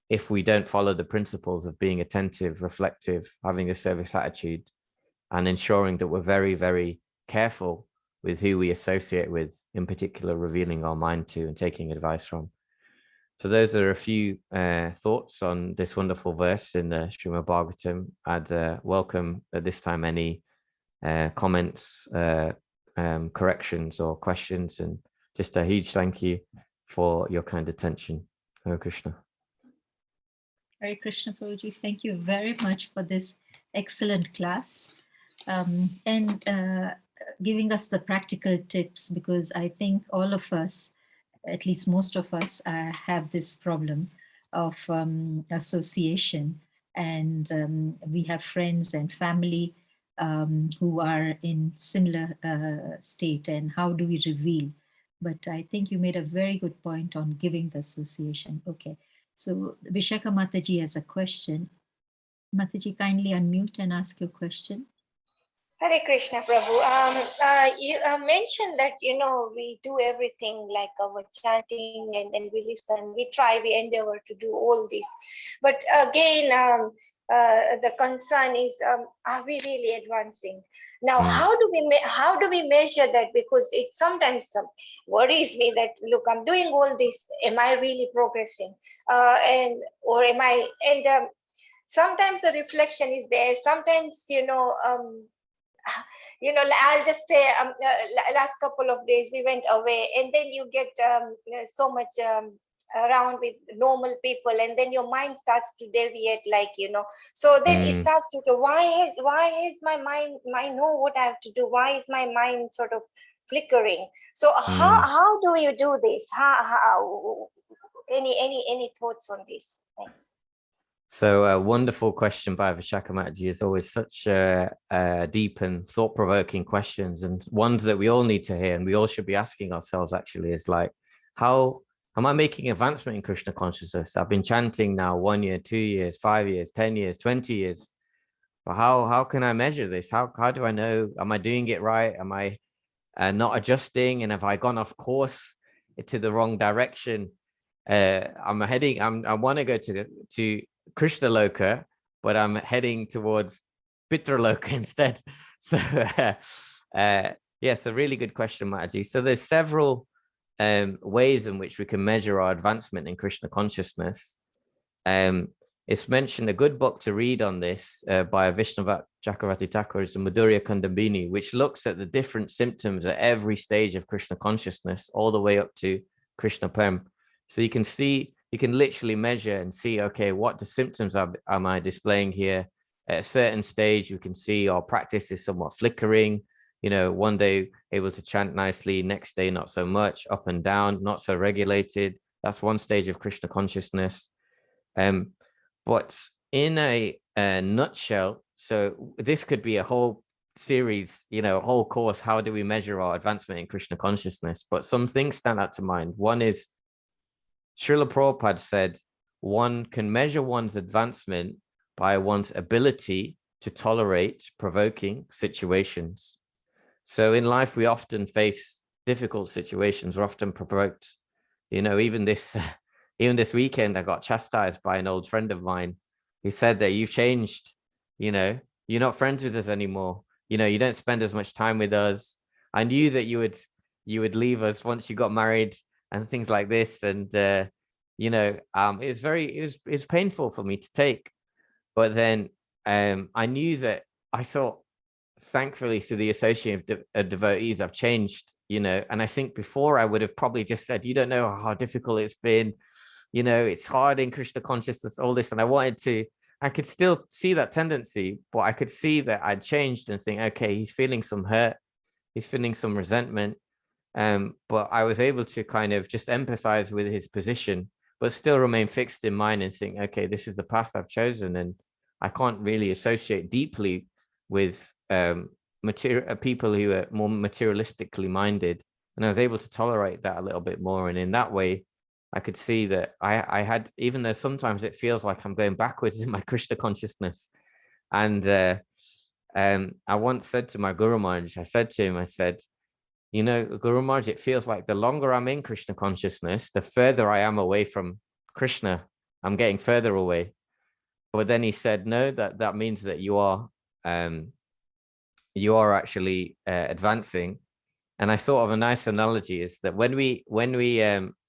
If we don't follow the principles of being attentive, reflective, having a service attitude, and ensuring that we're very, very careful with who we associate with, in particular, revealing our mind to and taking advice from. So those are a few thoughts on this wonderful verse in the Srimad Bhagavatam. I'd welcome at this time any comments, corrections or questions, and just a huge thank you for your kind attention. Hare Krishna. Hare Krishna, Prabhuji. Thank you very much for this excellent class and giving us the practical tips, because I think all of us, at least most of us, have this problem of association, and we have friends and family who are in similar state, and how do we reveal? But I think you made a very good point on giving the association. Okay, so Vishaka Mataji has a question. Mataji, kindly unmute and ask your question. Hare Krishna, Prabhu. You mentioned that, we do everything like our chanting and we listen, we try, we endeavor to do all this. But again, the concern is, are we really advancing? Now, how do we measure that? Because it sometimes worries me that, look, I'm doing all this. Am I really progressing? Or am I? And sometimes the reflection is there. Sometimes, I'll just say last couple of days we went away, and then you get so much around with normal people, and then your mind starts to deviate, so then it starts to go, why has my mind know what I have to do? Why is my mind sort of flickering? So how do you do this? How any thoughts on this? Thanks. So a wonderful question by Vishaka Mataji. Is always such deep and thought-provoking questions, and ones that we all need to hear and we all should be asking ourselves actually is like, how am I making advancement in Krishna consciousness? I've been chanting now 1 year, 2 years, 5 years, 10 years, 20 years. But how can I measure this? How do I know? Am I doing it right? Am I not adjusting? And have I gone off course to the wrong direction? I want to go to Krishna Loka, but I'm heading towards Pitra Loka instead. So yes, a really good question, Mataji. So there's several ways in which we can measure our advancement in Krishna consciousness. It's mentioned, a good book to read on this by Vishnava Chakravarti Thakur is the Madhurya Kandambini, which looks at the different symptoms at every stage of Krishna consciousness, all the way up to Krishna Prem. So you can see, you can literally measure and see, okay, what the symptoms am I displaying here? At a certain stage, you can see our practice is somewhat flickering. One day able to chant nicely, next day not so much, up and down, not so regulated. That's one stage of Krishna consciousness. But in a nutshell, so this could be a whole series, a whole course. How do we measure our advancement in Krishna consciousness? But some things stand out to mind. One is, Srila Prabhupada said, one can measure one's advancement by one's ability to tolerate provoking situations. So in life, we often face difficult situations. We're often provoked. Even this weekend, I got chastised by an old friend of mine. He said that you've changed. you're not friends with us anymore. You don't spend as much time with us. I knew that you would leave us once you got married and things like this. And it was painful for me to take. But then I knew that I thought, thankfully, through the association of devotees, I've changed, and I think before I would have probably just said, you don't know how difficult it's been. It's hard in Krishna consciousness, all this. And I could still see that tendency, but I could see that I'd changed and think, okay, he's feeling some hurt. He's feeling some resentment. But I was able to kind of just empathize with his position, but still remain fixed in mind and think, okay, this is the path I've chosen. And I can't really associate deeply with people who are more materialistically minded. And I was able to tolerate that a little bit more. And in that way, I could see that I had, even though sometimes it feels like I'm going backwards in my Krishna consciousness. And I once said to my Guru Maharaj, I said, Guru Maharaj, it feels like the longer I'm in Krishna consciousness, the further I am away from Krishna. I'm getting further away. But then he said, no, that means that you are actually advancing. And I thought of a nice analogy is that when we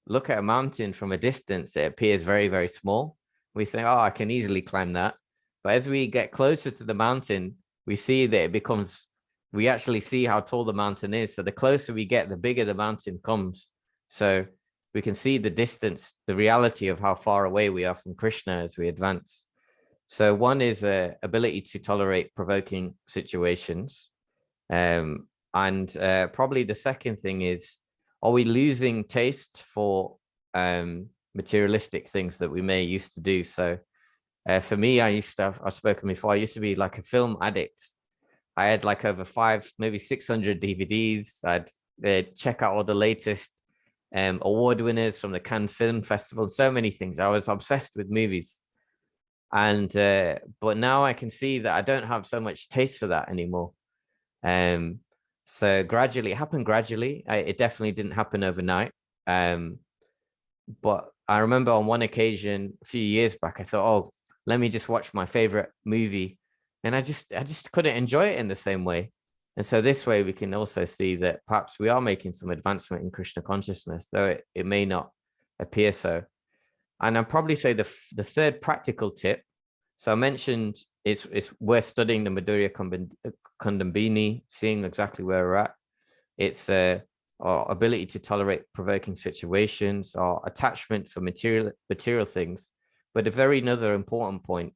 look at a mountain from a distance, it appears very, very small. We think, oh, I can easily climb that. But as we get closer to the mountain, we see that we actually see how tall the mountain is. So the closer we get, the bigger the mountain comes. So we can see the distance, the reality of how far away we are from Krishna as we advance. So one is ability to tolerate provoking situations. And probably the second thing is, are we losing taste for materialistic things that we may used to do? So for me, I've spoken before, I used to be like a film addict. I had like over 500, maybe 600 DVDs. I'd check out all the latest award winners from the Cannes Film Festival, so many things. I was obsessed with movies. And but now I can see that I don't have so much taste for that anymore. So gradually, it happened gradually. It definitely didn't happen overnight. But I remember on one occasion a few years back, I thought, oh, let me just watch my favorite movie. And I just couldn't enjoy it in the same way. And so this way we can also see that perhaps we are making some advancement in Krishna consciousness, though it may not appear so. And I'll probably say the third practical tip. So I mentioned it's we're studying the Madhurya Kundambini, seeing exactly where we're at. It's our ability to tolerate provoking situations, our attachment for material things. But a very another important point,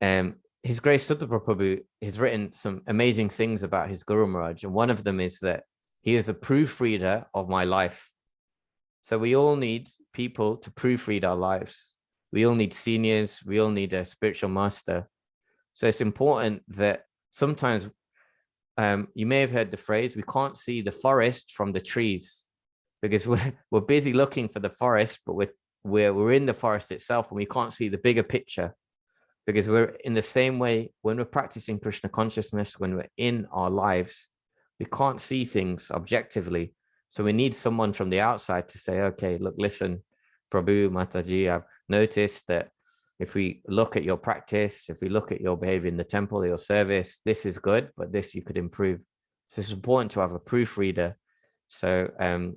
His Grace Sutta Prabhu has written some amazing things about his Guru Maharaj, and one of them is that he is the proofreader of my life. So we all need people to proofread our lives. We all need seniors. We all need a spiritual master. So it's important that sometimes you may have heard the phrase, we can't see the forest from the trees, because we're busy looking for the forest, but we're in the forest itself and we can't see the bigger picture. Because we're in the same way, when we're practicing Krishna consciousness, when we're in our lives, we can't see things objectively. So we need someone from the outside to say, okay, look, listen, Prabhu, Mataji, I've noticed that if we look at your practice, if we look at your behavior in the temple, your service, this is good, but this you could improve. So it's important to have a proofreader. So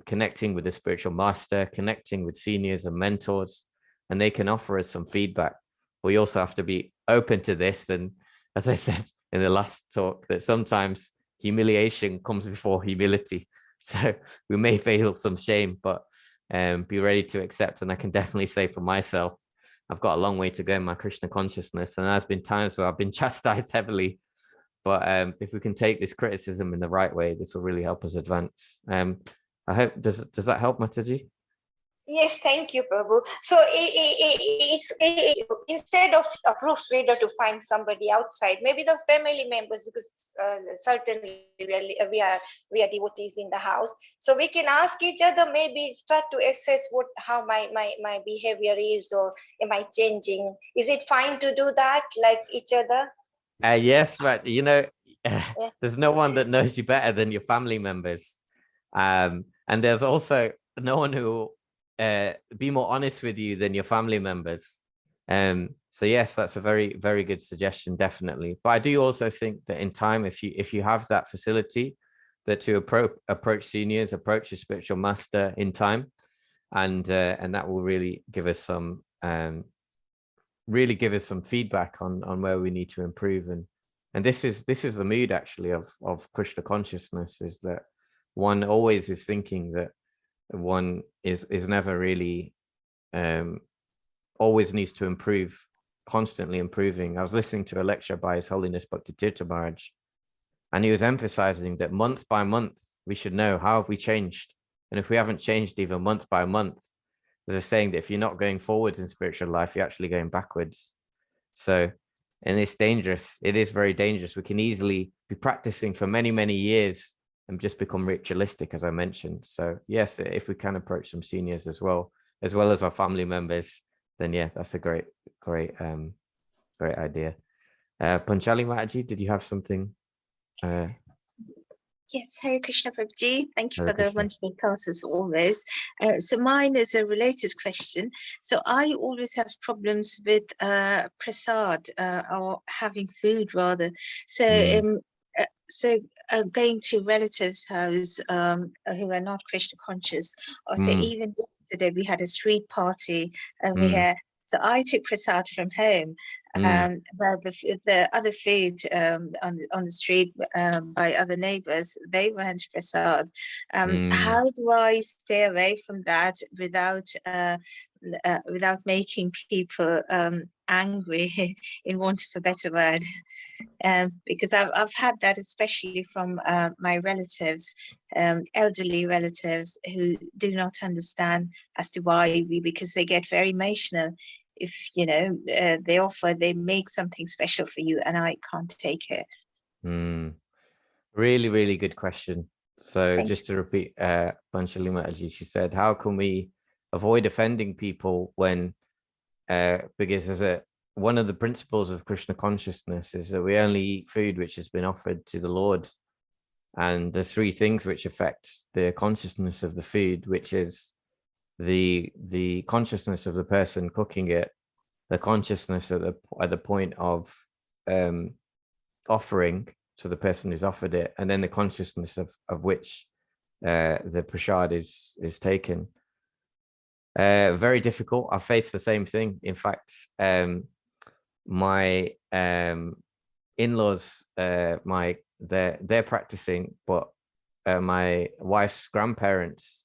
connecting with the spiritual master, connecting with seniors and mentors, and they can offer us some feedback. We also have to be open to this. And as I said in the last talk, that sometimes humiliation comes before humility. So we may feel some shame, but be ready to accept. And I can definitely say for myself, I've got a long way to go in my Krishna consciousness. And there's been times where I've been chastised heavily. But if we can take this criticism in the right way, this will really help us advance. I hope, does that help, Mataji? Yes, thank you, Prabhu. So instead of a proofreader to find somebody outside, maybe the family members, because certainly we are devotees in the house, so we can ask each other, maybe start to assess how my behavior is, or am I changing? Is it fine to do that, like each other? Yes, but there's no one that knows you better than your family members, and there's also no one who be more honest with you than your family members. So yes, that's a very, very good suggestion, definitely. But I do also think that in time, if you have that facility, that to approach seniors, approach your spiritual master in time, and that will really give us some feedback on where we need to improve. And this is the mood actually of Krishna consciousness, is that one always is thinking that one is never really always needs to improve, constantly improving. I was listening to a lecture by His Holiness Bhakti Tirtha Maharaj, and he was emphasizing that month by month we should know, how have we changed, and if we haven't changed even month by month, there's a saying that if you're not going forwards in spiritual life, you're actually going backwards. So, and it's dangerous. It is very dangerous. We can easily be practicing for many, many years and just become ritualistic, as I mentioned. So yes, if we can approach some seniors as well as our family members, then yeah, that's a great idea. Panchali Mataji, did you have something? Yes, Hare Krishna Prabhuji. Thank you Hare for the Krishna. wonderful class as always. So mine is a related question. So I always have problems with prasad or having food rather. So going to relatives' house who are not Krishna conscious, or say even yesterday we had a street party over here. So I took prasad from home, but the other food on the street by other neighbors, they weren't prasad. How do I stay away from that without making people angry, in want of a better word? Because I've had that especially from my relatives, elderly relatives, who do not understand as to why because they get very emotional if they make something special for you and I can't take it. Really, really good question. So just to repeat, Panchali Mataji, she said, how can we avoid offending people when because one of the principles of Krishna consciousness is that we only eat food which has been offered to the Lord. And there's three things which affect the consciousness of the food, which is the consciousness of the person cooking it, the consciousness at the point of offering, so the person who's offered it, and then the consciousness of which the prasad is taken. Very difficult. I faced the same thing. In fact, my in-laws, they're practicing, but my wife's grandparents,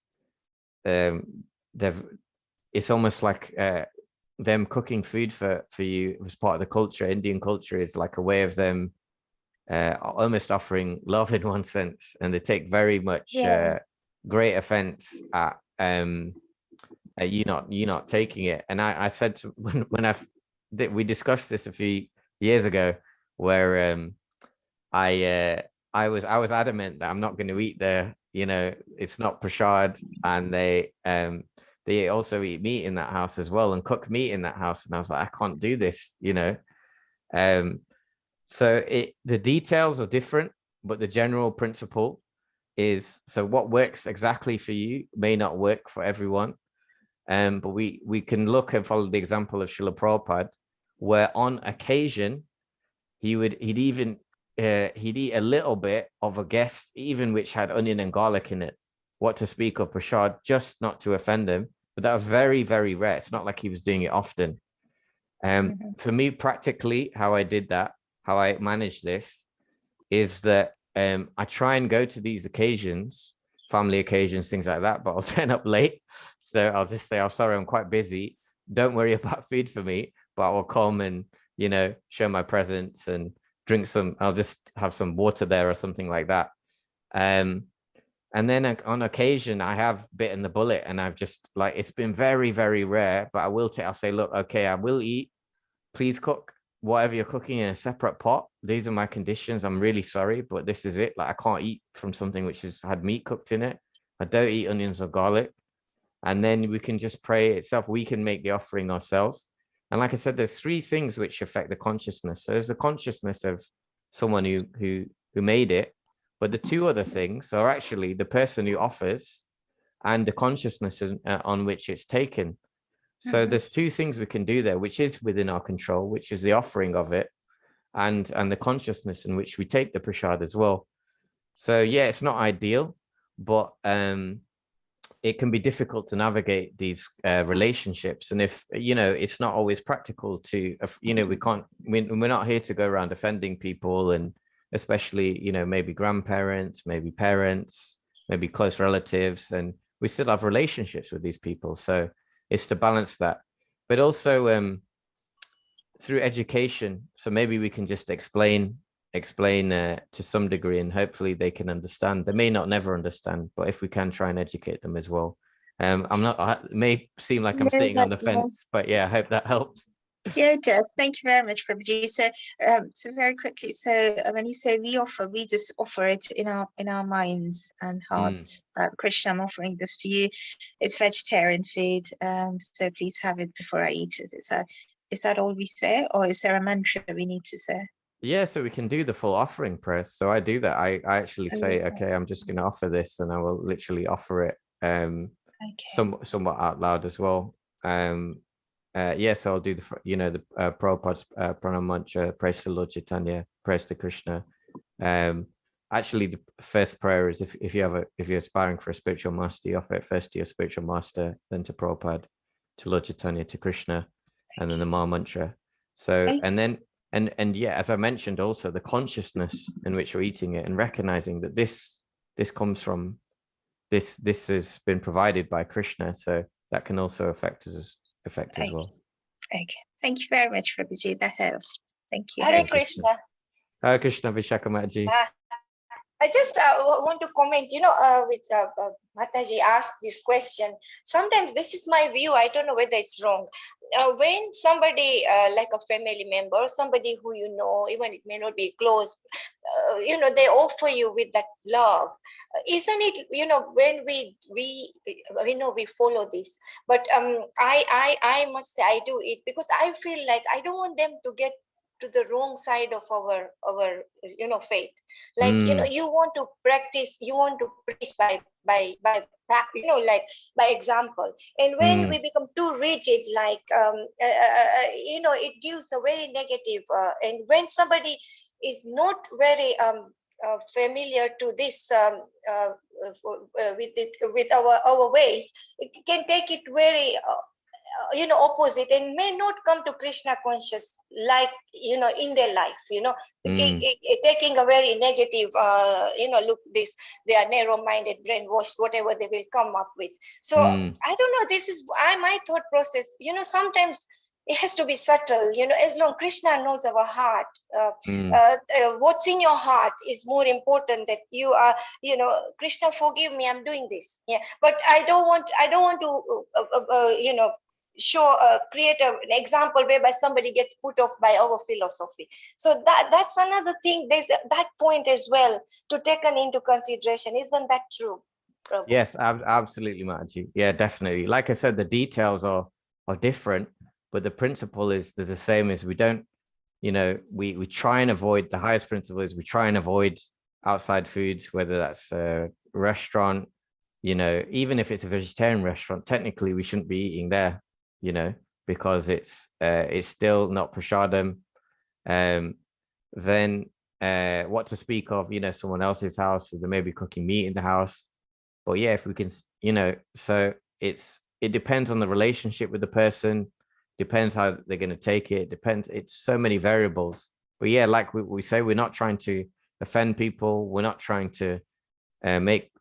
it's almost like them cooking food for you as part of the culture. Indian culture is like a way of them almost offering love in one sense, and they take very much great offense at you not taking it. And I said to, when we discussed this a few years ago, where I was adamant that I'm not going to eat it's not prasad, and they also eat meat in that house as well and cook meat in that house, and I was like, I can't do this, so the details are different, but the general principle is, so what works exactly for you may not work for everyone. But we can look and follow the example of Srila Prabhupada, where on occasion he'd eat a little bit of a guest, even which had onion and garlic in it. What to speak of prasad, just not to offend him. But that was very, very rare. It's not like he was doing it often. For me, practically, how I did that, how I managed this, is that I try and go to these occasions, family occasions, things like that, but I'll turn up late. So I'll just say, oh, sorry, I'm quite busy. Don't worry about food for me, but I'll come and, show my presence and drink I'll just have some water there or something like that. And then on occasion, I have bitten the bullet, and I've just it's been very, very rare, but I'll say, look, okay, I will eat. Please cook whatever you're cooking in a separate pot. These are my conditions. I'm really sorry, but this is it. I can't eat from something which has had meat cooked in it. I don't eat onions or garlic. And then we can just pray itself. We can make the offering ourselves. And like I said, there's three things which affect the consciousness. So there's the consciousness of someone who made it, but the two other things are actually the person who offers and the consciousness on which it's taken. So there's two things we can do there, which is within our control, which is the offering of it and the consciousness in which we take the prasad as well. So yeah, it's not ideal, but it can be difficult to navigate these relationships. And if, it's not always practical to, we're not here to go around offending people, and especially, maybe grandparents, maybe parents, maybe close relatives, and we still have relationships with these people. So it's to balance that, but also through education. So maybe we can just explain to some degree, and hopefully they can understand. They may not never understand, but if we can try and educate them as well. It may seem like I'm sitting on the fence, but yeah, I hope that helps. Yeah, it does. Thank you very much, Prabhuji. So very quickly, so when you say we just offer it in our minds and hearts. Krishna, I'm offering this to you. It's vegetarian food, so please have it before I eat it. Is that all we say, or is there a mantra we need to say? Yeah, so we can do the full offering prayer. So I do that. I actually say, okay, I'm just going to offer this, and I will literally offer it somewhat out loud as well. So I'll do the Prabhupada's pranam mantra, praise to Lord Chaitanya, praise to Krishna. Actually, the first prayer is if you're aspiring for a spiritual master, you offer it first to your spiritual master, then to Prabhupada, to Lord Chaitanya, to Krishna, and then the Maha mantra. So and then yeah, as I mentioned, also the consciousness in which we're eating it, and recognizing that this comes from this has been provided by Krishna, so that can also affect as well. Okay, thank you very much, Prabhuji. That helps. Thank you. Hare Krishna. Hare Krishna, Vishakamaji. I just want to comment, with Mataji asked this question. Sometimes this is my view. I don't know whether it's wrong. When somebody like a family member, or somebody who even it may not be close, they offer you with that love. Isn't it? When we follow this. But I must say I do it because I feel like I don't want them to get to the wrong side of our faith. Like you want to practice, you want to preach by example. And when we become too rigid, like it gives a very negative. And when somebody is not very familiar to this with our ways, it can take it very opposite, and may not come to Krishna conscious, like in their life, taking a very negative look, this they are narrow-minded, brainwashed, whatever they will come up with. So I don't know, this is my thought process. Sometimes it has to be subtle, as long Krishna knows our heart. What's in your heart is more important, that you are, Krishna, forgive me, I'm doing this. Yeah, but I don't want to create an example whereby somebody gets put off by our philosophy. So that's another thing. There's that point as well to take into consideration. Isn't that true, Prabhu? Yes, absolutely, Mataji. Yeah, definitely. Like I said, the details are different, but the principle is the same. As we don't, we try and avoid, the highest principle is we try and avoid outside foods, whether that's a restaurant, even if it's a vegetarian restaurant, technically we shouldn't be eating there, because it's still not prasadam. Then what to speak of, someone else's house, so they may be cooking meat in the house. But yeah, if we can, so it depends on the relationship with the person, depends how they're going to take it, depends, it's so many variables. But yeah, like we say, we're not trying to offend people, we're not trying to make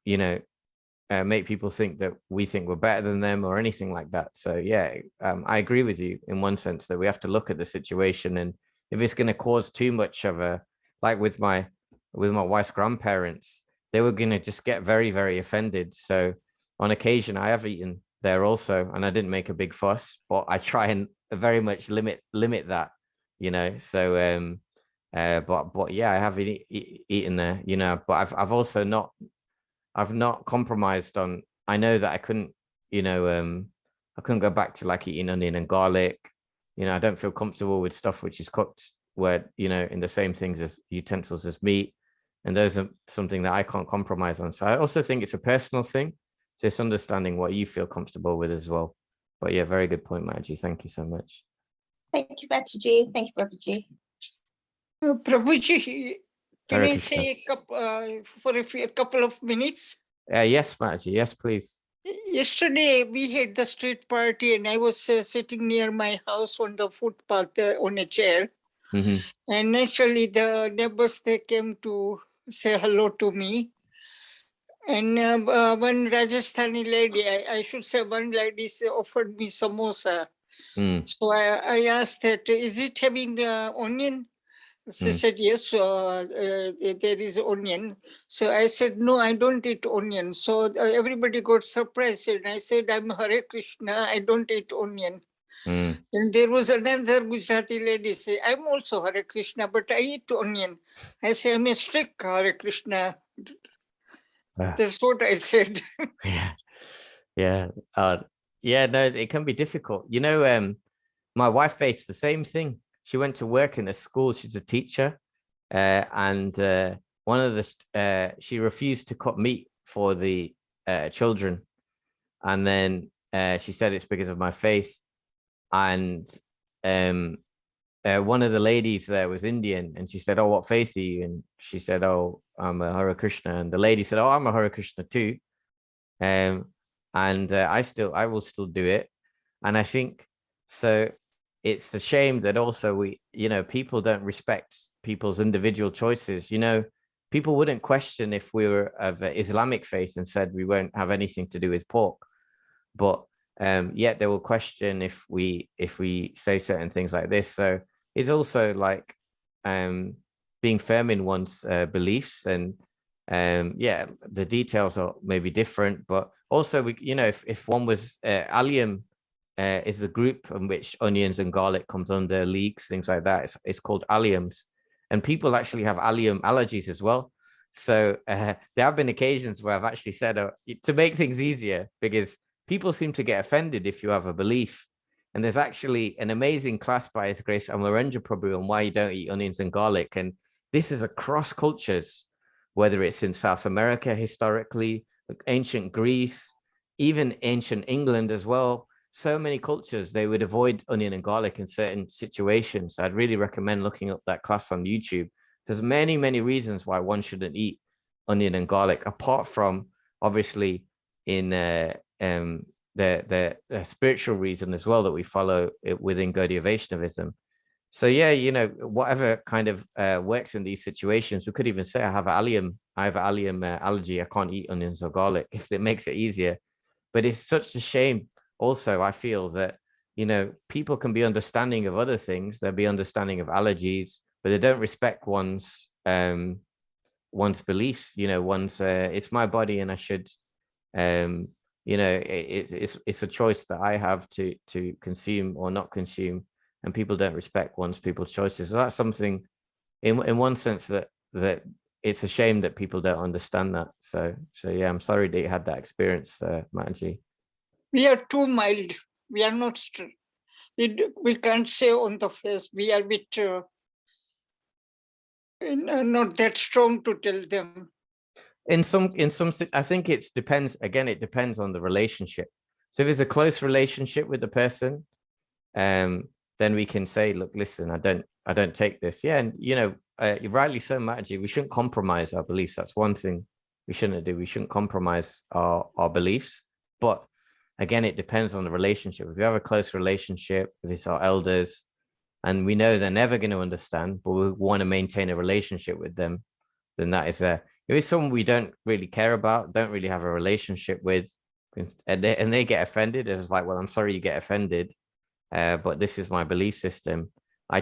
people think that we think we're better than them or anything like that. So yeah, I agree with you in one sense that we have to look at the situation, and if it's going to cause too much of a, like with my wife's grandparents, they were going to just get very, very offended. So on occasion I have eaten there also, and I didn't make a big fuss, but I try and very much limit that, so but yeah, I have eaten there, but I've also not compromised on, I know that I couldn't, I couldn't go back to like eating onion and garlic. I don't feel comfortable with stuff which is cooked where, in the same things as utensils as meat. And those are something that I can't compromise on. So I also think it's a personal thing, just understanding what you feel comfortable with as well. But yeah, very good point, Mataji. Thank you so much. Thank you, Bataji. Thank you, Prabhuji. Prabhuji, can Hare I Krishna. say for a couple of minutes? Yes, Mataji. Yes, please. Yesterday, we had the street party and I was sitting near my house on the footpath on a chair. Mm-hmm. And naturally, the neighbors, they came to say hello to me. And one Rajasthani lady, I should say one lady offered me samosa. So I asked that, is it having onion? She said, yes, there is onion. So I said, no, I don't eat onion. So everybody got surprised. And I said, I'm Hare Krishna, I don't eat onion. And there was another Gujarati lady say, I'm also Hare Krishna, but I eat onion. I say, I'm a strict Hare Krishna. That's what I said. Yeah. Yeah, no, it can be difficult. You know, my wife faced the same thing. She went to work in a school. She's a teacher. And one of the, she refused to cut meat for the children. And then she said it's because of my faith. And one of the ladies there was Indian, and she said, "Oh, what faith are you?" And she said, "Oh, I'm a Hare Krishna." And the lady said, "Oh, I'm a Hare Krishna too." And I will still do it. And I think so. It's a shame that also people don't respect people's individual choices. You know, people wouldn't question if we were of Islamic faith and said we won't have anything to do with pork, but yet they will question if we say certain things like this. So it's also like being firm in one's beliefs, and yeah, the details are maybe different, but also if one was allium is a group in which onions and garlic comes under, leeks, things like that. It's called alliums, and people actually have allium allergies as well. So there have been occasions where I've actually said to make things easier, because people seem to get offended if you have a belief. And there's actually an amazing class by His Grace Amarendra Prabhu on why you don't eat onions and garlic. And this is across cultures, whether it's in South America historically, ancient Greece, even ancient England as well. So many cultures, they would avoid onion and garlic in certain situations. I'd really recommend looking up that class on YouTube. There's many, many reasons why one shouldn't eat onion and garlic, apart from obviously in the spiritual reason as well that we follow it within Gaudiya Vaishnavism. So yeah, whatever kind of works in these situations. We could even say I have allium allergy. I can't eat onions or garlic, if it makes it easier. But it's such a shame also, I feel, that people can be understanding of other things. They'll be understanding of allergies, but they don't respect one's beliefs. It's my body and I should it's a choice that I have to consume or not consume, and people don't respect people's choices. So that's something in one sense that it's a shame that people don't understand that. So yeah, I'm sorry that you had that experience, Mataji. We are too mild. We are not strict. We can't say on the face. We are a bit not that strong to tell them. In some, I think it depends. Again, it depends on the relationship. So if there's a close relationship with the person, then we can say, look, listen, I don't take this. Yeah, and you're rightly so, Mataji, we shouldn't compromise our beliefs. That's one thing we shouldn't do. We shouldn't compromise our beliefs. But again, it depends on the relationship. If you have a close relationship, if it's our elders, and we know they're never going to understand, but we want to maintain a relationship with them, then that is there. If it's someone we don't really care about, don't really have a relationship with, and they get offended, it's like, well, I'm sorry you get offended, but this is my belief system. I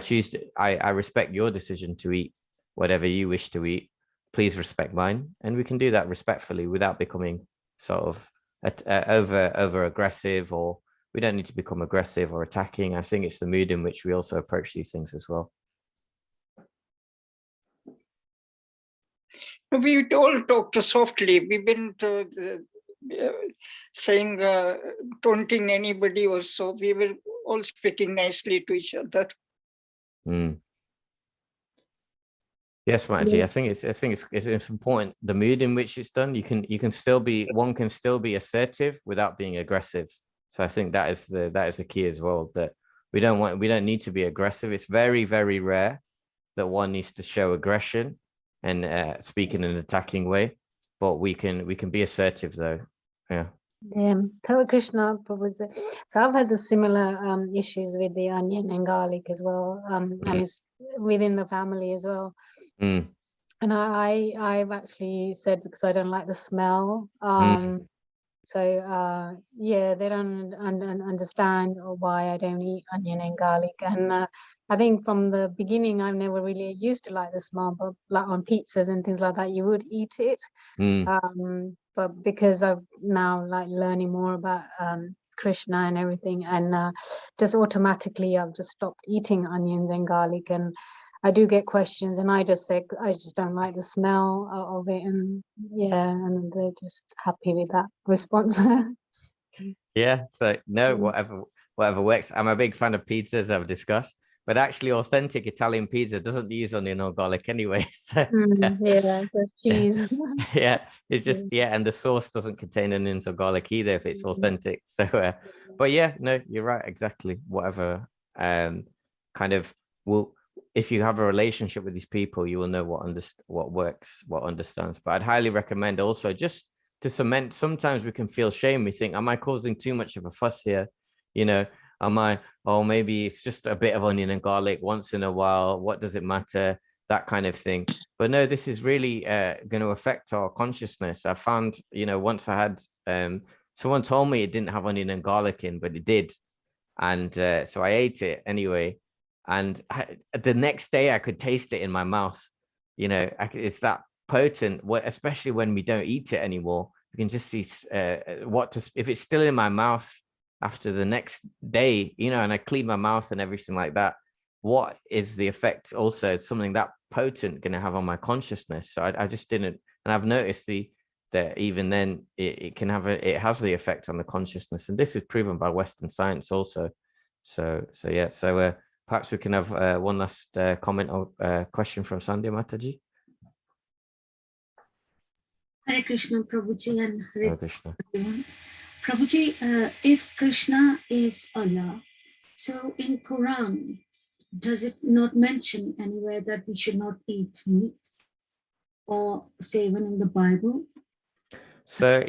respect your decision to eat whatever you wish to eat. Please respect mine, and we can do that respectfully without becoming sort of over aggressive, or we don't need to become aggressive or attacking. I think it's the mood in which we also approach these things as well. We all talk softly. We've been saying, taunting anybody or so. We were all speaking nicely to each other. Yes, Mataji. I think it's important. The mood in which it's done. One can still be assertive without being aggressive. So I think that is the key as well, that we don't need to be aggressive. It's very, very rare that one needs to show aggression and speak in an attacking way, but we can be assertive though. Yeah. Hare Krishna, Prabhuji. So I've had the similar issues with the onion and garlic as well, and it's within the family as well. Mm. And I've actually said, because I don't like the smell. So yeah, they don't understand why I don't eat onion and garlic. And I think from the beginning, I've never really used to like the smell, but like on pizzas and things like that, you would eat it. But because I've now like learning more about Krishna and everything, and just automatically I've just stopped eating onions and garlic. And I do get questions, and I just say I just don't like the smell of it, and yeah, and they're just happy with that response. Yeah, so no, whatever works. I'm a big fan of pizzas, I've discussed, but actually authentic Italian pizza doesn't use onion or garlic anyway. So Yeah, the cheese. yeah, it's just and the sauce doesn't contain onions or garlic either if it's authentic. So but yeah, no, you're right, exactly. Whatever kind of will, if you have a relationship with these people, you will know what works, what understands. But I'd highly recommend also just to cement. Sometimes we can feel shame. We think, am I causing too much of a fuss here? You know, maybe it's just a bit of onion and garlic once in a while. What does it matter? That kind of thing. But no, this is really going to affect our consciousness. I found, once I had, someone told me it didn't have onion and garlic in, but it did. And so I ate it anyway. And the next day I could taste it in my mouth. It's that potent, especially when we don't eat it anymore. You can just see if it's still in my mouth after the next day, and I clean my mouth and everything like that, what is the effect also something that potent going to have on my consciousness? So I just didn't, and I've noticed that even then it has the effect on the consciousness, and this is proven by Western science also. So perhaps we can have one last comment or question from Sandhya Mataji. Hare Krishna, Prabhuji, and Hare Krishna. Prabhuji, if Krishna is Allah, so in Quran, does it not mention anywhere that we should not eat meat, or say even in the Bible? So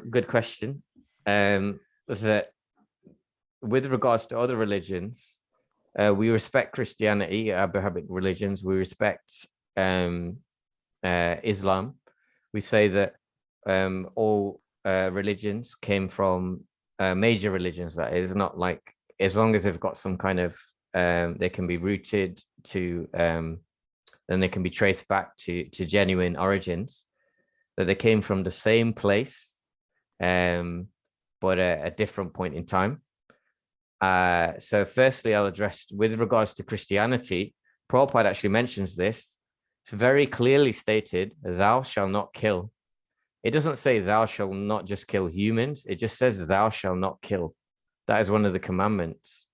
good question. That with regards to other religions, we respect Christianity, Abrahamic religions. We respect Islam. We say that all religions came from major religions. That is not like, as long as they've got some kind of they can be rooted to then they can be traced back to genuine origins, that they came from the same place but a different point in time. So firstly, I'll address with regards to Christianity. Prabhupada actually mentions this. It's very clearly stated, thou shalt not kill. It doesn't say thou shalt not just kill humans. It just says thou shalt not kill. That is one of the commandments.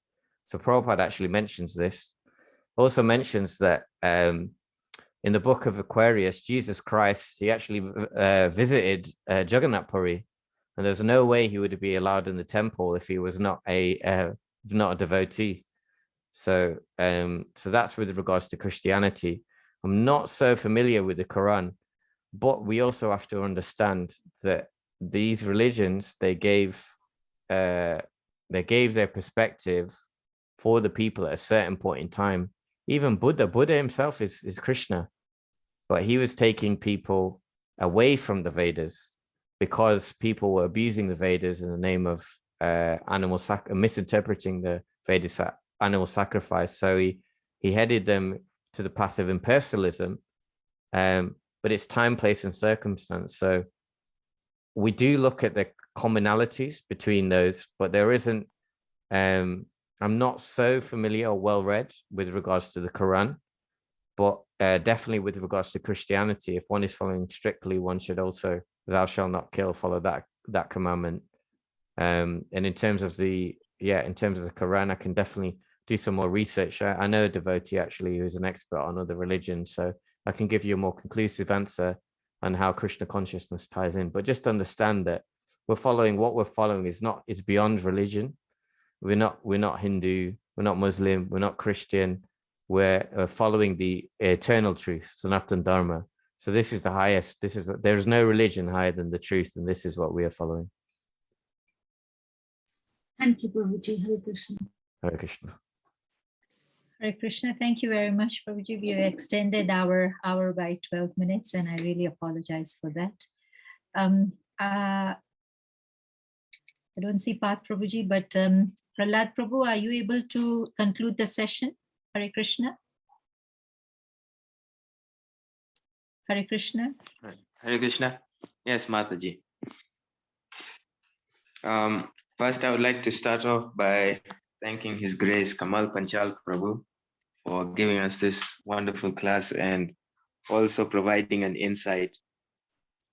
So Prabhupada actually mentions this. Also mentions that in the book of Aquarius, Jesus Christ, he actually visited Jagannath Puri, and there's no way he would be allowed in the temple if he was not a devotee. So that's with regards to Christianity. I'm not so familiar with the Quran, but we also have to understand that these religions, they gave their perspective for the people at a certain point in time. Even Buddha himself is Krishna, but he was taking people away from the Vedas because people were abusing the Vedas in the name of misinterpreting the Vedas for animal sacrifice. So he headed them to the path of impersonalism, but it's time, place, and circumstance. So we do look at the commonalities between those, but there isn't. I'm not so familiar or well read with regards to the Quran, but definitely with regards to Christianity, if one is following strictly, one should also, thou shalt not kill, follow that commandment. And in terms of the Quran, I can definitely do some more research. I know a devotee actually who's an expert on other religions, so I can give you a more conclusive answer on how Krishna consciousness ties in. But just understand that we're following, what we're following is not, it's beyond religion. We're not Hindu, we're not Muslim, we're not Christian. We're following the eternal truth, Sanatana Dharma. So this is the highest. There is no religion higher than the truth, and this is what we are following. Thank you, Prabhuji. Hare Krishna. Hare Krishna. Hare Krishna. Thank you very much, Prabhuji. We have extended our hour by 12 minutes, and I really apologize for that. I don't see Path Prabhuji, but Prahlad Prabhu, are you able to conclude the session? Hare Krishna. Hare Krishna. Hare Krishna. Yes, Mataji. First, I would like to start off by thanking His Grace Kamal Panchal Prabhu for giving us this wonderful class and also providing an insight,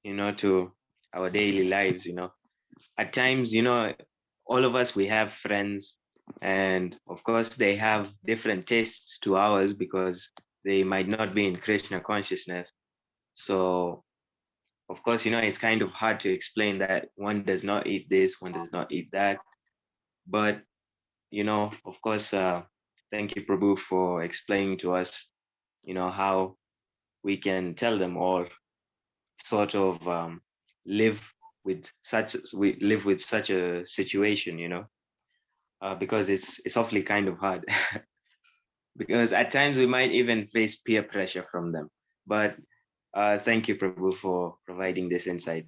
to our daily lives. At times, all of us, we have friends, and of course, they have different tastes to ours because they might not be in Krishna consciousness. So, of course, it's kind of hard to explain that one does not eat this, one does not eat that. But, of course, thank you, Prabhu, for explaining to us, how we can tell them or sort of live with such a situation, because it's awfully kind of hard. Because at times we might even face peer pressure from them. But thank you, Prabhu, for providing this insight,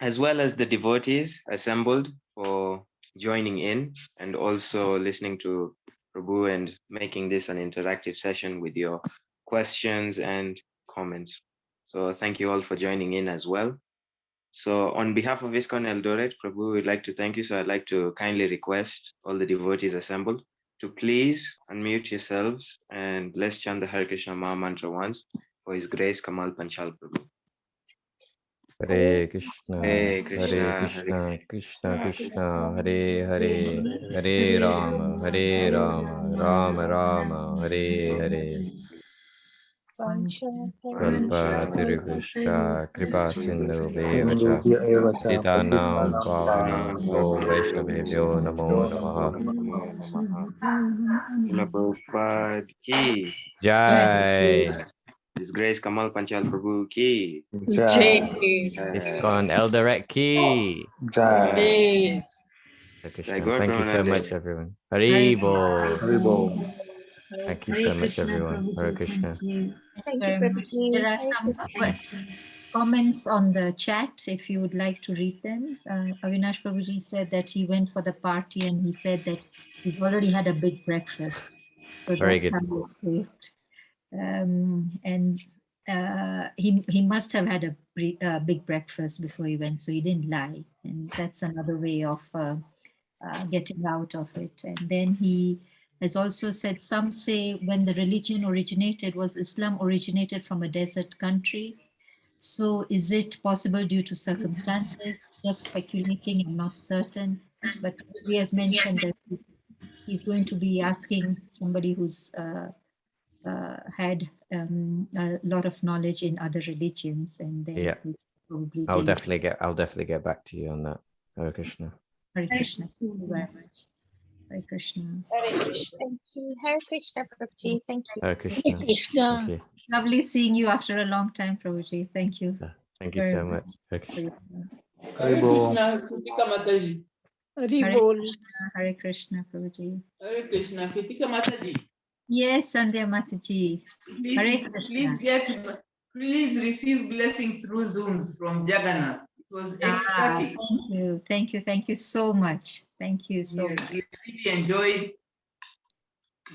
as well as the devotees assembled for joining in and also listening to Prabhu and making this an interactive session with your questions and comments. So thank you all for joining in as well. So on behalf of ISKCON Eldoret, Prabhu would like to thank you. So I'd like to kindly request all the devotees assembled to please unmute yourselves and let's chant the Hare Krishna Maha Mantra once for His Grace Kamal Panchal Prabhu. Hare Krishna, Hare Krishna, Hare Krishna, Krishna Krishna, Hare Hare, Hare Rama, Hare Rama, Rama Rama, Hare Hare. Kalpa Tiruvishta Kripa Sindhu Bevacha Titanam Pavanebhyo Vaishnavebhyo Namo Namaha. Prabhupada ki Jai. His Grace Kamal Panchal Prabhu ki ISKCON Eldoret ki. Jai. Krishna. Gaur Thank you so Premanande. much, everyone. Haribo. Hare Thank you Hare so much, Krishna, everyone. Hare Prabhuji. Krishna. Thank you. Thank you, Very much. Prabhuji. There are Hare some Krishna. comments on the chat if you would like to read them. Avinash Prabhuji said that he went for the party and he said that he's already had a big breakfast. So Very that's good. how he escaped. And he must have had a big breakfast before he went, so he didn't lie. And that's another way of getting out of it. And then he has also said, some say when the religion originated, was Islam originated from a desert country? So is it possible due to circumstances? Just speculating and not certain. But he has mentioned that he's going to be asking somebody who's had a lot of knowledge in other religions, and then Yeah. probably I'll deliver. definitely get back to you on that. Hare Krishna. Hare Krishna. Thank you very much. Hare Krishna. Hare Krishna. Thank you. Hare Krishna, Prabhuji. Thank you. Hare Krishna. Thank you. Lovely seeing you after a long time, Prabhuji. Thank you. Thank you very so much. Hare for Krishna. your time. Hare Krishna, Kritika Mataji. Hare Haribol. Krishna, Hare Krishna, Prabhuji. Hare Krishna, Kritika Mataji. Yes, Sandhya Mataji. Hare Krishna. Please receive blessings through Zooms from Jagannath. It was ecstatic. Thank you so much. Thank you so Yes, much. we really enjoyed.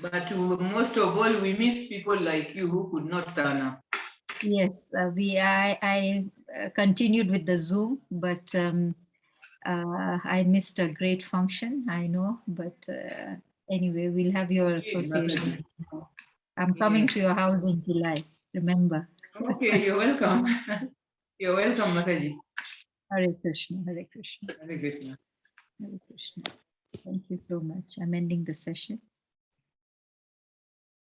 But most of all, we miss people like you who could not turn up. Yes, I continued with the Zoom, but I missed a great function, I know, but anyway, we'll have your association. I'm coming to your house in July, remember. Okay, you're welcome. You're welcome, Mataji. Hare Krishna, Hare Krishna, Hare Krishna. Hare Krishna. Thank you so much. I'm ending the session.